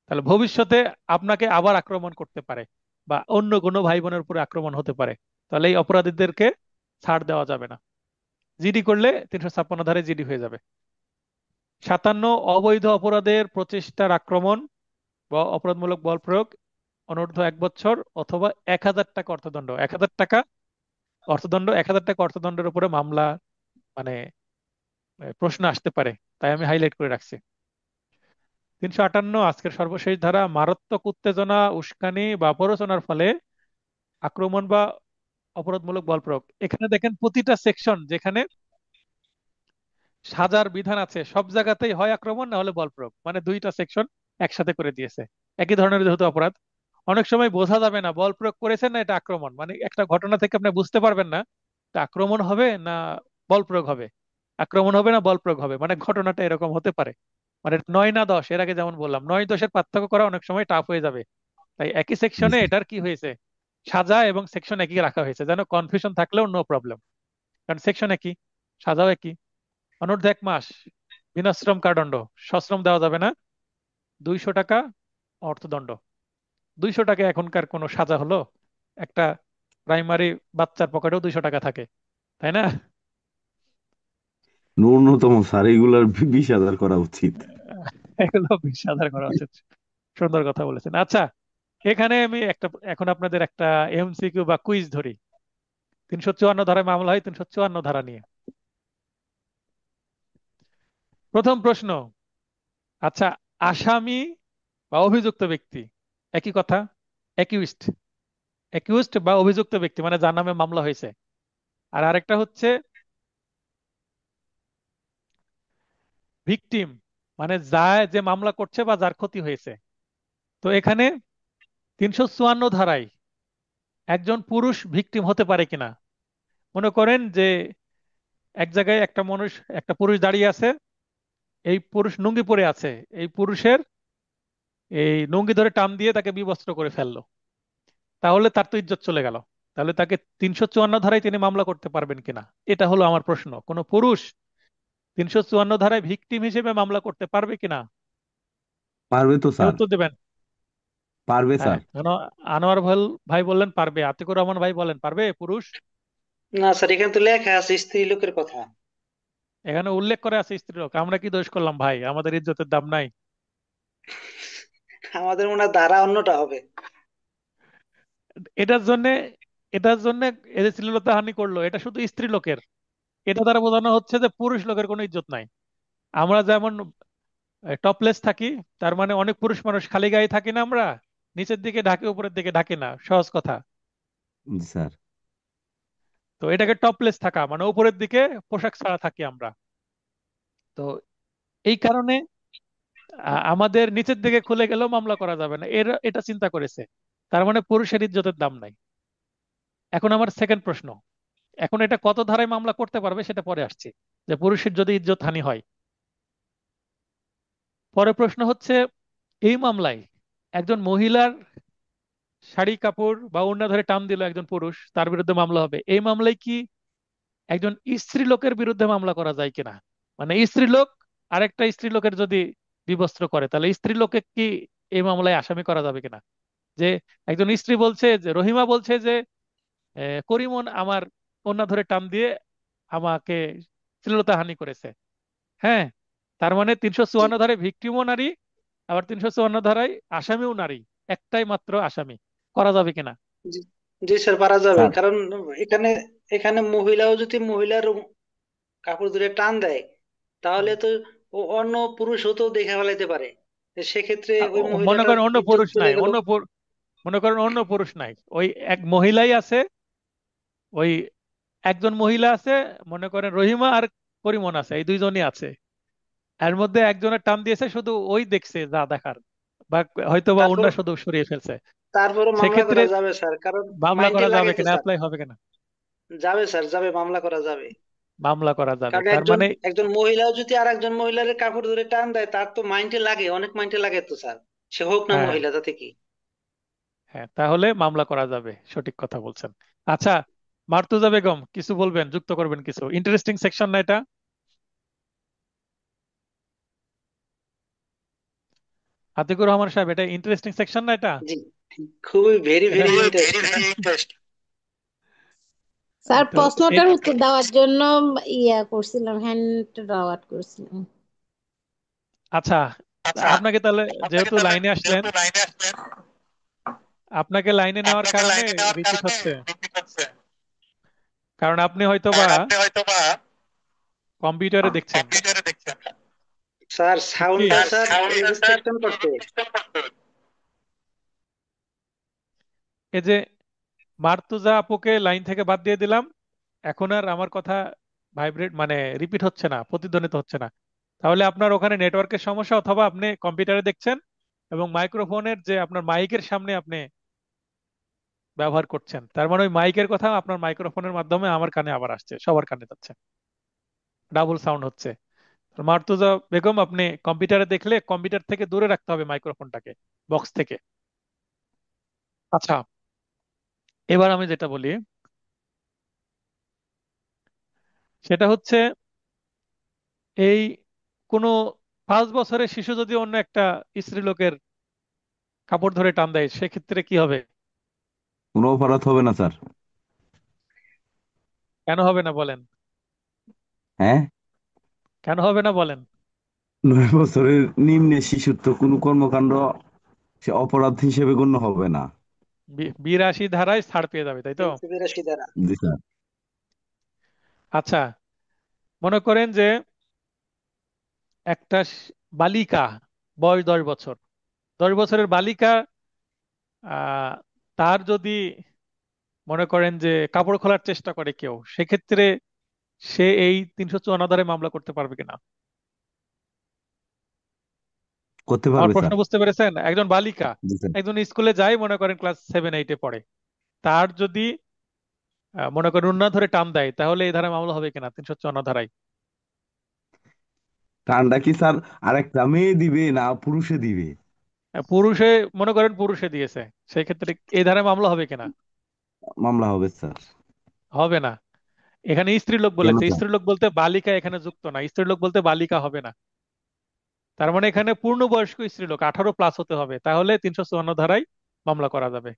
তাহলে ভবিষ্যতে আপনাকে আবার আক্রমণ করতে পারে, বা অন্য কোনো ভাই বোনের উপরে আক্রমণ হতে পারে। তাহলে এই অপরাধীদেরকে ছাড় দেওয়া যাবে না। জিডি করলে 356 ধারায় জিডি হয়ে যাবে। 57, অবৈধ অপরাধের প্রচেষ্টার আক্রমণ বা অপরাধমূলক বল প্রয়োগ, অনূর্ধ্ব 1 বছর অথবা 1000 টাকা অর্থদণ্ড। 1000 টাকা অর্থদণ্ড, 1000 টাকা অর্থদণ্ডের উপরে মামলা, মানে প্রশ্ন আসতে পারে, তাই আমি হাইলাইট করে রাখছি। 358, আজকের সর্বশেষ ধারা, মারাত্মক উত্তেজনা, উস্কানি বা প্ররোচনার ফলে আক্রমণ বা অপরাধমূলক বল প্রয়োগ। এখানে দেখেন প্রতিটা সেকশন যেখানে সাজার বিধান আছে, সব জায়গাতেই হয় আক্রমণ না হলে বল প্রয়োগ, মানে দুইটা সেকশন একসাথে করে দিয়েছে। একই ধরনের যেহেতু অপরাধ, অনেক সময় বোঝা যাবে না বল প্রয়োগ করেছেন না এটা আক্রমণ, মানে একটা ঘটনা থেকে আপনি বুঝতে পারবেন না এটা আক্রমণ হবে না বল প্রয়োগ হবে, আক্রমণ হবে না বল প্রয়োগ হবে, মানে ঘটনাটা এরকম হতে পারে। মানে 9 না 10, এর আগে যেমন বললাম 9-10-এর পার্থক্য করা অনেক সময় টাফ হয়ে যাবে। তাই একই জি সেকশনে স্যার। এটার কি হয়েছে, সাজা এবং সেকশন একই রাখা হয়েছে, যেন কনফিউশন থাকলেও নো প্রবলেম, কারণ সেকশন একই, সাজাও একই। অনূর্ধ্ব 1 মাস বিনাশ্রম কারাদণ্ড, সশ্রম দেওয়া যাবে না, 200 টাকা অর্থদণ্ড। 200 টাকা এখনকার কোনো সাজা হলো? একটা প্রাইমারি বাচ্চার পকেটেও 200 টাকা থাকে, তাই না? ন্যূনতম স্যার এগুলার 20,000 করা উচিত। এগুলো বিশ হাজার করা উচিত। সুন্দর কথা বলেছেন। আচ্ছা, এখানে আমি একটা, এখন আপনাদের একটা এমসিকিউ বা কুইজ ধরি। 354 ধারায় মামলা হয় 354 ধারা নিয়ে। প্রথম প্রশ্ন, আচ্ছা, আসামি বা অভিযুক্ত ব্যক্তি একই কথা, অ্যাকিউজড, অ্যাকিউজড বা অভিযুক্ত ব্যক্তি মানে যার নামে মামলা হয়েছে। আর আরেকটা হচ্ছে ভিকটিম, মানে যে মামলা করছে বা যার ক্ষতি হয়েছে। তো এখানে 354 ধারায় একজন পুরুষ ভিকটিম হতে পারে কিনা? মনে করেন যে এক জায়গায় একটা মানুষ, একটা পুরুষ দাঁড়িয়ে আছে, এই পুরুষ লুঙ্গি পরে আছে, এই পুরুষের এই লুঙ্গি ধরে টান দিয়ে তাকে বিবস্ত্র করে ফেললো, তাহলে তার তো ইজ্জত চলে গেল। তাহলে তাকে 354 ধারায় তিনি মামলা করতে পারবেন কিনা, এটা হলো আমার প্রশ্ন। কোন পুরুষ 354 ধারায় ভিকটিম হিসেবে মামলা করতে পারবে কিনা? পারবে তো কেউ স্যার। উত্তর দেবেন? পারবে হ্যাঁ, স্যার। আনোয়ার ভাই বললেন পারবে, আতিকুর রহমান ভাই বলেন পারবে পুরুষ। না স্যার, এখানে তো লেখা আছে স্ত্রী লোকের কথা। এখানে উল্লেখ করে আছে স্ত্রীলোক, আমরা কি দোষ করলাম ভাই? আমাদের ইজ্জতের দাম নাই? আমাদের মনে হয় ধারা অন্যটা হবে। এটার জন্য, এটার জন্য এই যে শ্লীলতাহানি করলো, এটা শুধু স্ত্রী লোকের। এটা দ্বারা বোঝানো হচ্ছে যে পুরুষ লোকের কোনো ইজ্জত নাই। আমরা যেমন টপলেস থাকি, তার মানে অনেক পুরুষ মানুষ খালি গায়ে থাকি না আমরা, নিচের দিকে ঢাকে উপরের দিকে ঢাকে না, সহজ কথা। জি স্যার। তো এটাকে টপলেস থাকা মানে উপরের দিকে পোশাক ছাড়া থাকি আমরা। তো এই কারণে আমাদের নিচের দিকে খুলে গেলেও মামলা করা যাবে না, এটা চিন্তা করেছে। তার মানে পুরুষের ইজ্জতের দাম নাই। এখন আমার সেকেন্ড প্রশ্ন, এখন এটা কত ধারায় মামলা করতে পারবে সেটা পরে আসছে, যে পুরুষের যদি ইজ্জত হানি হয়। পরে প্রশ্ন হচ্ছে, এই মামলায় একজন মহিলার শাড়ি কাপড় বা ওড়না ধরে টান দিল একজন পুরুষ, তার বিরুদ্ধে মামলা হবে। এই মামলায় কি একজন স্ত্রী লোকের বিরুদ্ধে মামলা করা যায় কিনা? মানে স্ত্রী লোক আরেকটা স্ত্রী লোকের যদি বিবস্ত্র করে, তাহলে স্ত্রী লোককে কি এই মামলায় আসামি করা যাবে কিনা? যে একজন স্ত্রী বলছে, যে রহিমা বলছে যে করিমন আমার ওড়না ধরে টান দিয়ে আমাকে শ্লীলতাহানি করেছে। হ্যাঁ, তার মানে 354 ধারায় ভিকটিমও নারী, আবার 354 ধারায় আসামিও নারী, একটাই মাত্র আসামি। করা যাবে কিনা? জি, জি স্যার, পারা যাবে। স্যার কারণ এখানে এখানে মহিলাও যদি মহিলার কাপড় ধরে টান দেয়, তাহলে হুম। তো ও অন্য পুরুষও তো দেখে ফেলাইতে পারে। তো সেক্ষেত্রে ওই মনে মহিলাটার করেন অন্য ইজ্জত পুরুষ চলে নাই, গেল। মনে করেন অন্য পুরুষ নাই, ওই এক মহিলাই আছে, ওই একজন মহিলা আছে, মনে করেন রহিমা আর করিমন আছে, এই দুইজনই আছে। এর মধ্যে একজনের টান দিয়েছে, শুধু ওই দেখছে যা দেখার, বা হয়তো বা অন্য তারপর শুধু সরিয়ে ফেলছে। তারপরও মামলা সেক্ষেত্রে করা যাবে স্যার, কারণ মামলা মাইন্ডে করা লাগে যাবে তো কিনা, স্যার। অ্যাপ্লাই হবে কিনা? যাবে স্যার, যাবে, মামলা করা যাবে। মামলা করা যাবে, কারণ তার একজন মানে। একজন মহিলাও যদি আর একজন মহিলার কাপড় ধরে টান দেয়, তার তো মাইন্ডে লাগে, অনেক মাইন্ডে লাগে তো স্যার। সে হোক না হ্যাঁ, মহিলা, তাতে কি। হ্যাঁ, তাহলে মামলা করা যাবে, সঠিক কথা বলছেন। আচ্ছা, মার্তুজা বেগম কিছু বলবেন, যুক্ত করবেন কিছু? ইন্টারেস্টিং সেকশন না এটা? আতিকুর রহমান সাহেব, এটা ইন্টারেস্টিং সেকশন না এটা? জি, খুবই ভেরি এটা ভেরি ইন্টারেস্টিং। স্যার তো প্রশ্নটার উত্তর দেওয়ার জন্য ইয়া করছিলাম, হ্যান্ড আউট করছিলাম। আচ্ছা, আপনাকে তাহলে, যেহেতু লাইনে আসলেন, আপনাকে লাইনে নেওয়ার কারণে রিপিট হচ্ছে, কারণ আপনি হয়তোবা কম্পিউটারে দেখছেন। স্যার ঠিক কি? সাউন্ডটা স্যার রিফ্লেকশন করছে। এই যে মার্তুজা আপুকে লাইন থেকে বাদ দিয়ে দিলাম, এখন আর আমার কথা ভাইব্রেট মানে রিপিট হচ্ছে না, প্রতিধ্বনিত হচ্ছে না। তাহলে আপনার ওখানে নেটওয়ার্কের সমস্যা, অথবা আপনি কম্পিউটারে দেখছেন এবং মাইক্রোফোনের যে আপনার মাইকের সামনে আপনি ব্যবহার করছেন, তার মানে ওই মাইকের কথা আপনার মাইক্রোফোনের মাধ্যমে আমার কানে আবার আসছে, সবার কানে যাচ্ছে, ডাবল সাউন্ড হচ্ছে। তো মার্তুজা বেগম, আপনি কম্পিউটারে দেখলে কম্পিউটার থেকে দূরে রাখতে হবে মাইক্রোফোনটাকে, বক্স থেকে। আচ্ছা, এবার আমি যেটা বলি সেটা হচ্ছে, এই কোনো 5 বছরের শিশু যদি অন্য একটা স্ত্রীলোকের কাপড় ধরে টান দেয়, সেক্ষেত্রে কি হবে? কোনো অপরাধ হবে না স্যার। কেন হবে না বলেন? হ্যাঁ, কেন হবে না বলেন? 9 বছরের নিম্নে শিশুর তো কোনো কর্মকাণ্ড সে অপরাধ হিসেবে গণ্য হবে না। 82 ধারায় ছাড় পেয়ে যাবে, তাই তো? 382 দ্বারা। জি স্যার। আচ্ছা, মনে করেন যে একটা বালিকা, বয়স 10 বছর, 10 বছরের বালিকা, আহ তার যদি মনে করেন যে কাপড় খোলার চেষ্টা করে কেউ, সেক্ষেত্রে সে এই 354 ধারায় মামলা করতে পারবে কিনা? করতে আমার পারবে প্রশ্ন স্যার। বুঝতে পেরেছেন? একজন বালিকা, জি স্যার। একজন স্কুলে যায়, মনে করেন ক্লাস 7-8-এ পড়ে, তার যদি মনে করেন উন্না ধরে টান দেয়, তাহলে এই ধারায় মামলা হবে কিনা 354 ধারায়? টানটা কি স্যার আরেকটা মেয়ে দিবে না পুরুষে দিবে? পুরুষে, মনে করেন পুরুষে দিয়েছে, সেই ক্ষেত্রে এই ধারায় মামলা হবে কিনা? মামলা হবে স্যার। হবে না। এখানে স্ত্রী লোক কেন বলেছে, স্যার? স্ত্রী লোক বলতে বালিকা এখানে যুক্ত না, স্ত্রী লোক বলতে বালিকা হবে না। তার মানে এখানে পূর্ণবয়স্ক স্ত্রী লোক 18+ হতে হবে, তাহলে 354 ধারায় মামলা করা যাবে।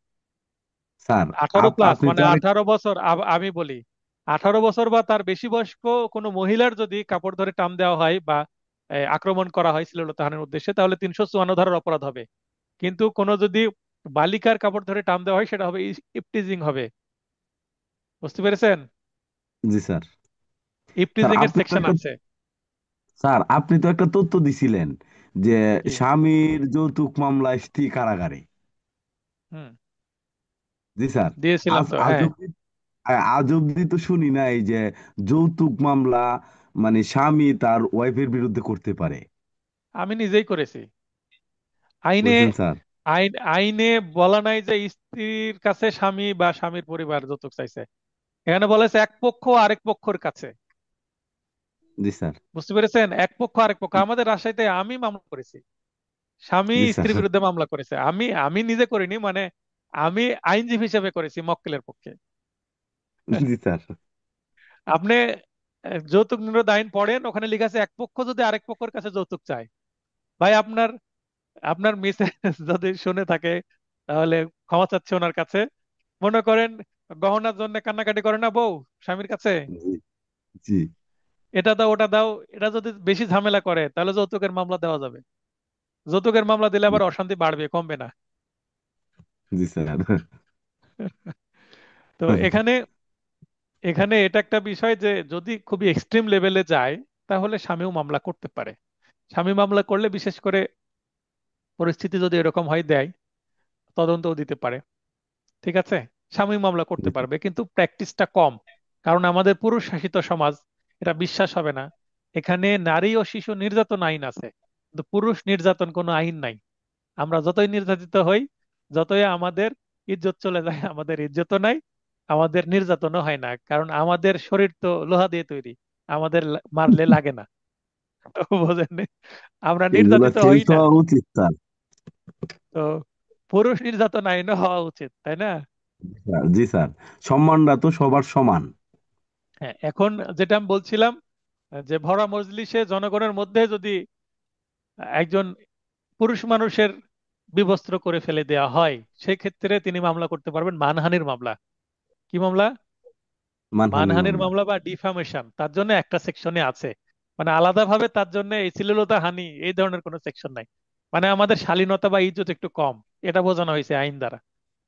স্যার 18+ আপনি মানে তো আরেক 18 বছর, আমি বলি 18 বছর বা তার বেশি বয়স্ক কোনো মহিলার যদি কাপড় ধরে টান দেওয়া হয় বা আক্রমণ করা হয় শ্লীলতাহানির উদ্দেশ্যে, তাহলে 354 ধারার অপরাধ হবে। কিন্তু কোনো যদি বালিকার কাপড় ধরে টান দেওয়া হয়, সেটা হবে ইপটিজিং হবে। বুঝতে পেরেছেন? জি স্যার। স্যার ইপটিজিং এর আপনি তো সেকশন একটা আছে। স্যার আপনি তো একটা তথ্য দিছিলেন যে কি? স্বামীর যৌতুক মামলায় স্ত্রী কারাগারে। হুম, জি স্যার। দিয়েছিলাম আজ তো, আজ হ্যাঁ। অব্দি আজ অব্দি তো শুনি নাই যে যৌতুক মামলা মানে স্বামী তার ওয়াইফের বিরুদ্ধে করতে পারে। আমি নিজেই করেছি। আইনে করেছেন স্যার? আইনে বলা নাই যে স্ত্রীর কাছে স্বামী বা স্বামীর পরিবার যৌতুক চাইছে। এখানে বলেছে এক পক্ষ আরেক পক্ষের কাছে। জি স্যার। বুঝতে পেরেছেন? এক পক্ষ আরেক পক্ষ। আমাদের রাজশাহীতে আমি মামলা করেছি, স্বামী জি স্যার। স্ত্রীর বিরুদ্ধে মামলা করেছে। আমি আমি নিজে করিনি, মানে আমি আইনজীবী হিসেবে করেছি মক্কেলের পক্ষে। জি স্যার। আপনি যৌতুক নিরোধ আইন পড়েন, ওখানে লেখা আছে এক পক্ষ যদি আরেক পক্ষের কাছে যৌতুক চায়। ভাই আপনার আপনার মিসেস যদি শুনে থাকে তাহলে ক্ষমা চাচ্ছে ওনার কাছে। মনে করেন গহনার জন্য কান্নাকাটি করে না বউ স্বামীর কাছে, জি। জি। এটা দাও ওটা দাও, এটা যদি বেশি ঝামেলা করে তাহলে যৌতুকের মামলা দেওয়া যাবে। যৌতুকের মামলা দিলে আবার অশান্তি বাড়বে, কমবে না। জি স্যার। তো এখানে এখানে এটা একটা বিষয় যে যদি খুবই এক্সট্রিম লেভেলে যায় তাহলে স্বামীও মামলা করতে পারে। স্বামী মামলা করলে বিশেষ করে পরিস্থিতি যদি এরকম হয় দেয়, তদন্তও দিতে পারে। ঠিক আছে, স্বামী মামলা করতে জি স্যার। পারবে, কিন্তু প্র্যাকটিসটা কম। কারণ আমাদের পুরুষ শাসিত সমাজ, এটা বিশ্বাস হবে না, এখানে নারী ও শিশু নির্যাতন আইন আছে, কিন্তু পুরুষ নির্যাতন কোনো আইন নাই। আমরা যতই নির্যাতিত হই, যতই আমাদের ইজ্জত চলে যায়, আমাদের ইজ্জতও নাই, আমাদের নির্যাতনও হয় না, কারণ আমাদের শরীর তো লোহা দিয়ে তৈরি, আমাদের মারলে লাগে না। তো বোঝেন, আমরা এগুলা নির্যাতিত চেঞ্জ হই না। হওয়া উচিত স্যার। তো পুরুষ নির্যাতন আইনও হওয়া উচিত, তাই না? জি স্যার। সম্মানটা তো সবার সমান। হ্যাঁ, এখন যেটা আমি বলছিলাম, যে ভরা মজলিসে জনগণের মধ্যে যদি একজন পুরুষ মানুষের বিবস্ত্র করে ফেলে দেওয়া হয়, সেক্ষেত্রে তিনি মামলা করতে পারবেন মানহানির মামলা। কি মামলা? মানহানির মানহানির মামলা। মামলা বা ডিফামেশন, তার জন্য একটা সেকশনে আছে। মানে আলাদাভাবে তার জন্য এই শ্লীলতা হানি এই ধরনের কোনো সেকশন নাই। মানে আমাদের শালীনতা বা ইজ্জত একটু কম, এটা বোঝানো হয়েছে আইন দ্বারা।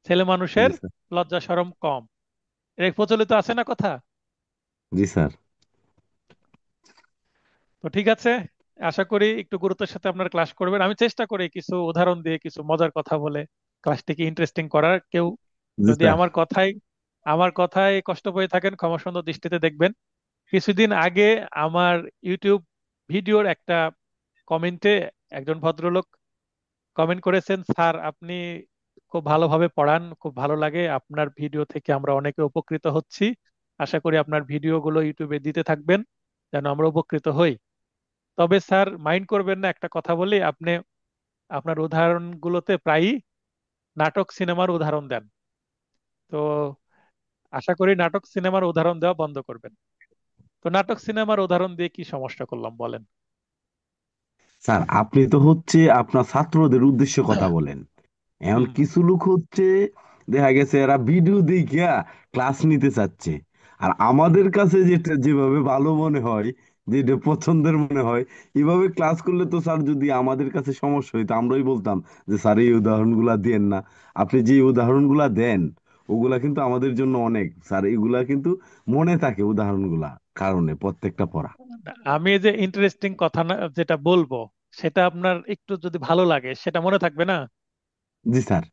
ছেলে মানুষের জি স্যার। লজ্জা শরম কম, এটা প্রচলিত আছে না কথা। জি স্যার। তো ঠিক আছে, আশা করি একটু গুরুত্বের সাথে আপনার ক্লাস করবেন। আমি চেষ্টা করি কিছু উদাহরণ দিয়ে কিছু মজার কথা বলে ক্লাসটিকে ইন্টারেস্টিং করার। কেউ জি যদি স্যার। আমার কথায় কষ্ট পেয়ে থাকেন, ক্ষমা সুন্দর দৃষ্টিতে দেখবেন। কিছুদিন আগে আমার ইউটিউব ভিডিওর একটা কমেন্টে একজন ভদ্রলোক কমেন্ট করেছেন, স্যার আপনি খুব ভালোভাবে পড়ান, খুব ভালো লাগে, আপনার ভিডিও থেকে আমরা অনেকে উপকৃত হচ্ছি। আশা করি আপনার ভিডিওগুলো ইউটিউবে দিতে থাকবেন যেন আমরা উপকৃত হই। তবে স্যার মাইন্ড করবেন না, একটা কথা বলি, আপনি আপনার উদাহরণগুলোতে প্রায়ই নাটক সিনেমার উদাহরণ দেন। তো আশা করি নাটক সিনেমার উদাহরণ দেওয়া বন্ধ করবেন। তো নাটক সিনেমার উদাহরণ দিয়ে কি সমস্যা করলাম বলেন? স্যার আপনি তো হচ্ছে আপনার ছাত্রদের উদ্দেশ্যে কথা বলেন। এখন হুম। কিছু লোক হচ্ছে দেখা গেছে এরা ভিডিও দেখিয়া ক্লাস নিতে চাচ্ছে। আর আমাদের কাছে যেটা যেভাবে ভালো মনে হয়, যেটা পছন্দের মনে হয়, এভাবে ক্লাস করলে তো স্যার যদি আমাদের কাছে সমস্যা হইতো আমরাই বলতাম যে স্যার এই উদাহরণগুলা দেন না। আপনি যে উদাহরণগুলা দেন ওগুলা কিন্তু আমাদের জন্য অনেক স্যার, এগুলা কিন্তু মনে থাকে উদাহরণগুলা কারণে প্রত্যেকটা পড়া। আমি এই যে ইন্টারেস্টিং কথা না যেটা বলবো, সেটা আপনার একটু যদি ভালো লাগে সেটা মনে থাকবে না? জি স্যার।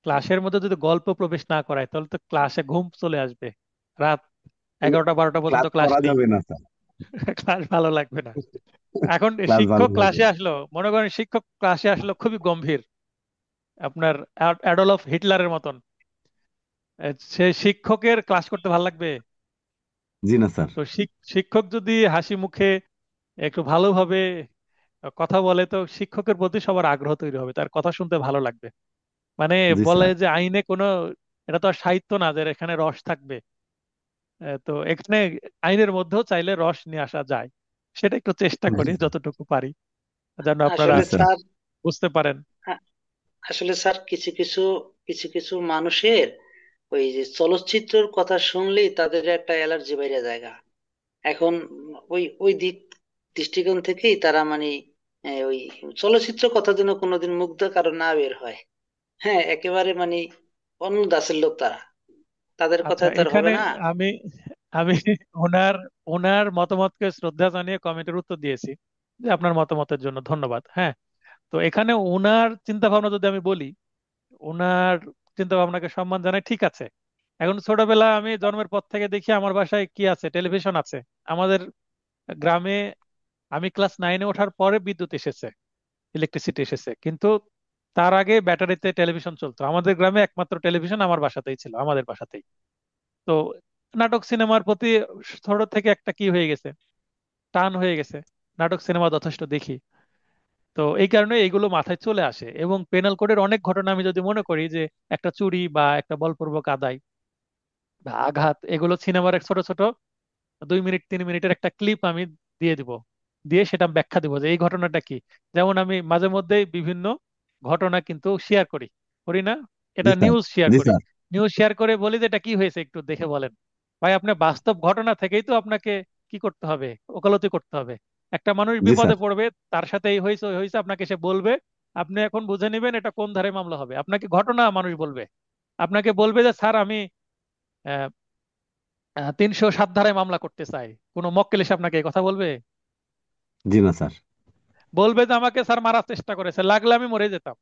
ক্লাসের মধ্যে যদি গল্প প্রবেশ না করায় তাহলে তো ক্লাসে ঘুম চলে আসবে। রাত 11টা 12টা পর্যন্ত ক্লাস ক্লাস করা নেই। যাবে না স্যার। ক্লাস ভালো লাগবে না। এখন ক্লাস ভালো শিক্ষক লাগবে ক্লাসে না। আসলো, মনে করেন শিক্ষক ক্লাসে আসলো খুবই গম্ভীর, আপনার অ্যাডলফ হিটলারের মতন। সে শিক্ষকের ক্লাস করতে ভালো লাগবে? জি না স্যার। তো শিক্ষক যদি হাসি মুখে একটু ভালোভাবে কথা বলে, তো শিক্ষকের প্রতি সবার আগ্রহ তৈরি হবে, তার কথা শুনতে ভালো লাগবে। মানে জি বলে স্যার। যে আইনে কোনো, এটা তো আর সাহিত্য না যে এখানে রস থাকবে। তো এখানে আইনের মধ্যেও চাইলে রস নিয়ে আসা যায়। সেটা একটু চেষ্টা জি করি স্যার। যতটুকু পারি, যেন আপনারা জি আসলে স্যার। স্যার, বুঝতে পারেন। আসলে স্যার কিছু কিছু কিছু কিছু মানুষের ওই যে চলচ্চিত্রের কথা শুনলেই তাদের একটা অ্যালার্জি বাইরে জায়গা। এখন ওই ওই দৃষ্টিকোণ থেকেই তারা মানে ওই চলচ্চিত্র কথা যেন কোনোদিন মুগ্ধ কারো না বের হয়। হ্যাঁ, একেবারে মানে অন্য দাসের লোক তারা, তাদের আচ্ছা, কথায় তো আর হবে এখানে না। আমি আমি ওনার ওনার মতামতকে শ্রদ্ধা জানিয়ে কমেন্টের উত্তর দিয়েছি, যে আপনার মতামতের জন্য ধন্যবাদ। হ্যাঁ, তো এখানে ওনার চিন্তা ভাবনা যদি আমি বলি, ওনার চিন্তা ভাবনাকে সম্মান জানাই, ঠিক আছে। এখন ছোটবেলা আমি জন্মের পর থেকে দেখি আমার বাসায় কি আছে, টেলিভিশন আছে। আমাদের গ্রামে আমি ক্লাস 9-এ ওঠার পরে বিদ্যুৎ এসেছে, ইলেকট্রিসিটি এসেছে, কিন্তু তার আগে ব্যাটারিতে টেলিভিশন চলতো, আমাদের গ্রামে একমাত্র টেলিভিশন আমার বাসাতেই ছিল, আমাদের বাসাতেই। তো নাটক সিনেমার প্রতি ছোট থেকে একটা কি হয়ে গেছে, টান হয়ে গেছে। নাটক সিনেমা যথেষ্ট দেখি। তো এই কারণে এইগুলো মাথায় চলে আসে, এবং পেনাল কোডের অনেক ঘটনা আমি যদি মনে করি যে একটা চুরি বা একটা বলপূর্বক আদায় বা আঘাত, এগুলো সিনেমার এক ছোট ছোট 2 মিনিট 3 মিনিটের একটা ক্লিপ আমি দিয়ে দিব, দিয়ে সেটা ব্যাখ্যা দিব যে এই ঘটনাটা কি। যেমন আমি মাঝে মধ্যেই বিভিন্ন ঘটনা কিন্তু শেয়ার করি, করি না? এটা জি স্যার। নিউজ শেয়ার জি করি। স্যার। নিউজ শেয়ার করে বলি যে এটা কি হয়েছে একটু দেখে বলেন। ভাই, আপনি বাস্তব ঘটনা থেকেই তো আপনাকে কি করতে হবে, ওকালতি করতে হবে। একটা মানুষ জি বিপদে স্যার। পড়বে, তার সাথে এই হয়েছে ওই হয়েছে, আপনাকে সে বলবে। আপনি এখন বুঝে নেবেন এটা কোন ধারে মামলা হবে, আপনাকে ঘটনা মানুষ বলবে। আপনাকে বলবে যে স্যার আমি 307 ধারায় মামলা করতে চাই, কোনো মক্কেল এসে আপনাকে এই কথা বলবে? জি না স্যার। বলবে যে আমাকে স্যার মারার চেষ্টা করেছে, লাগলে আমি মরে যেতাম।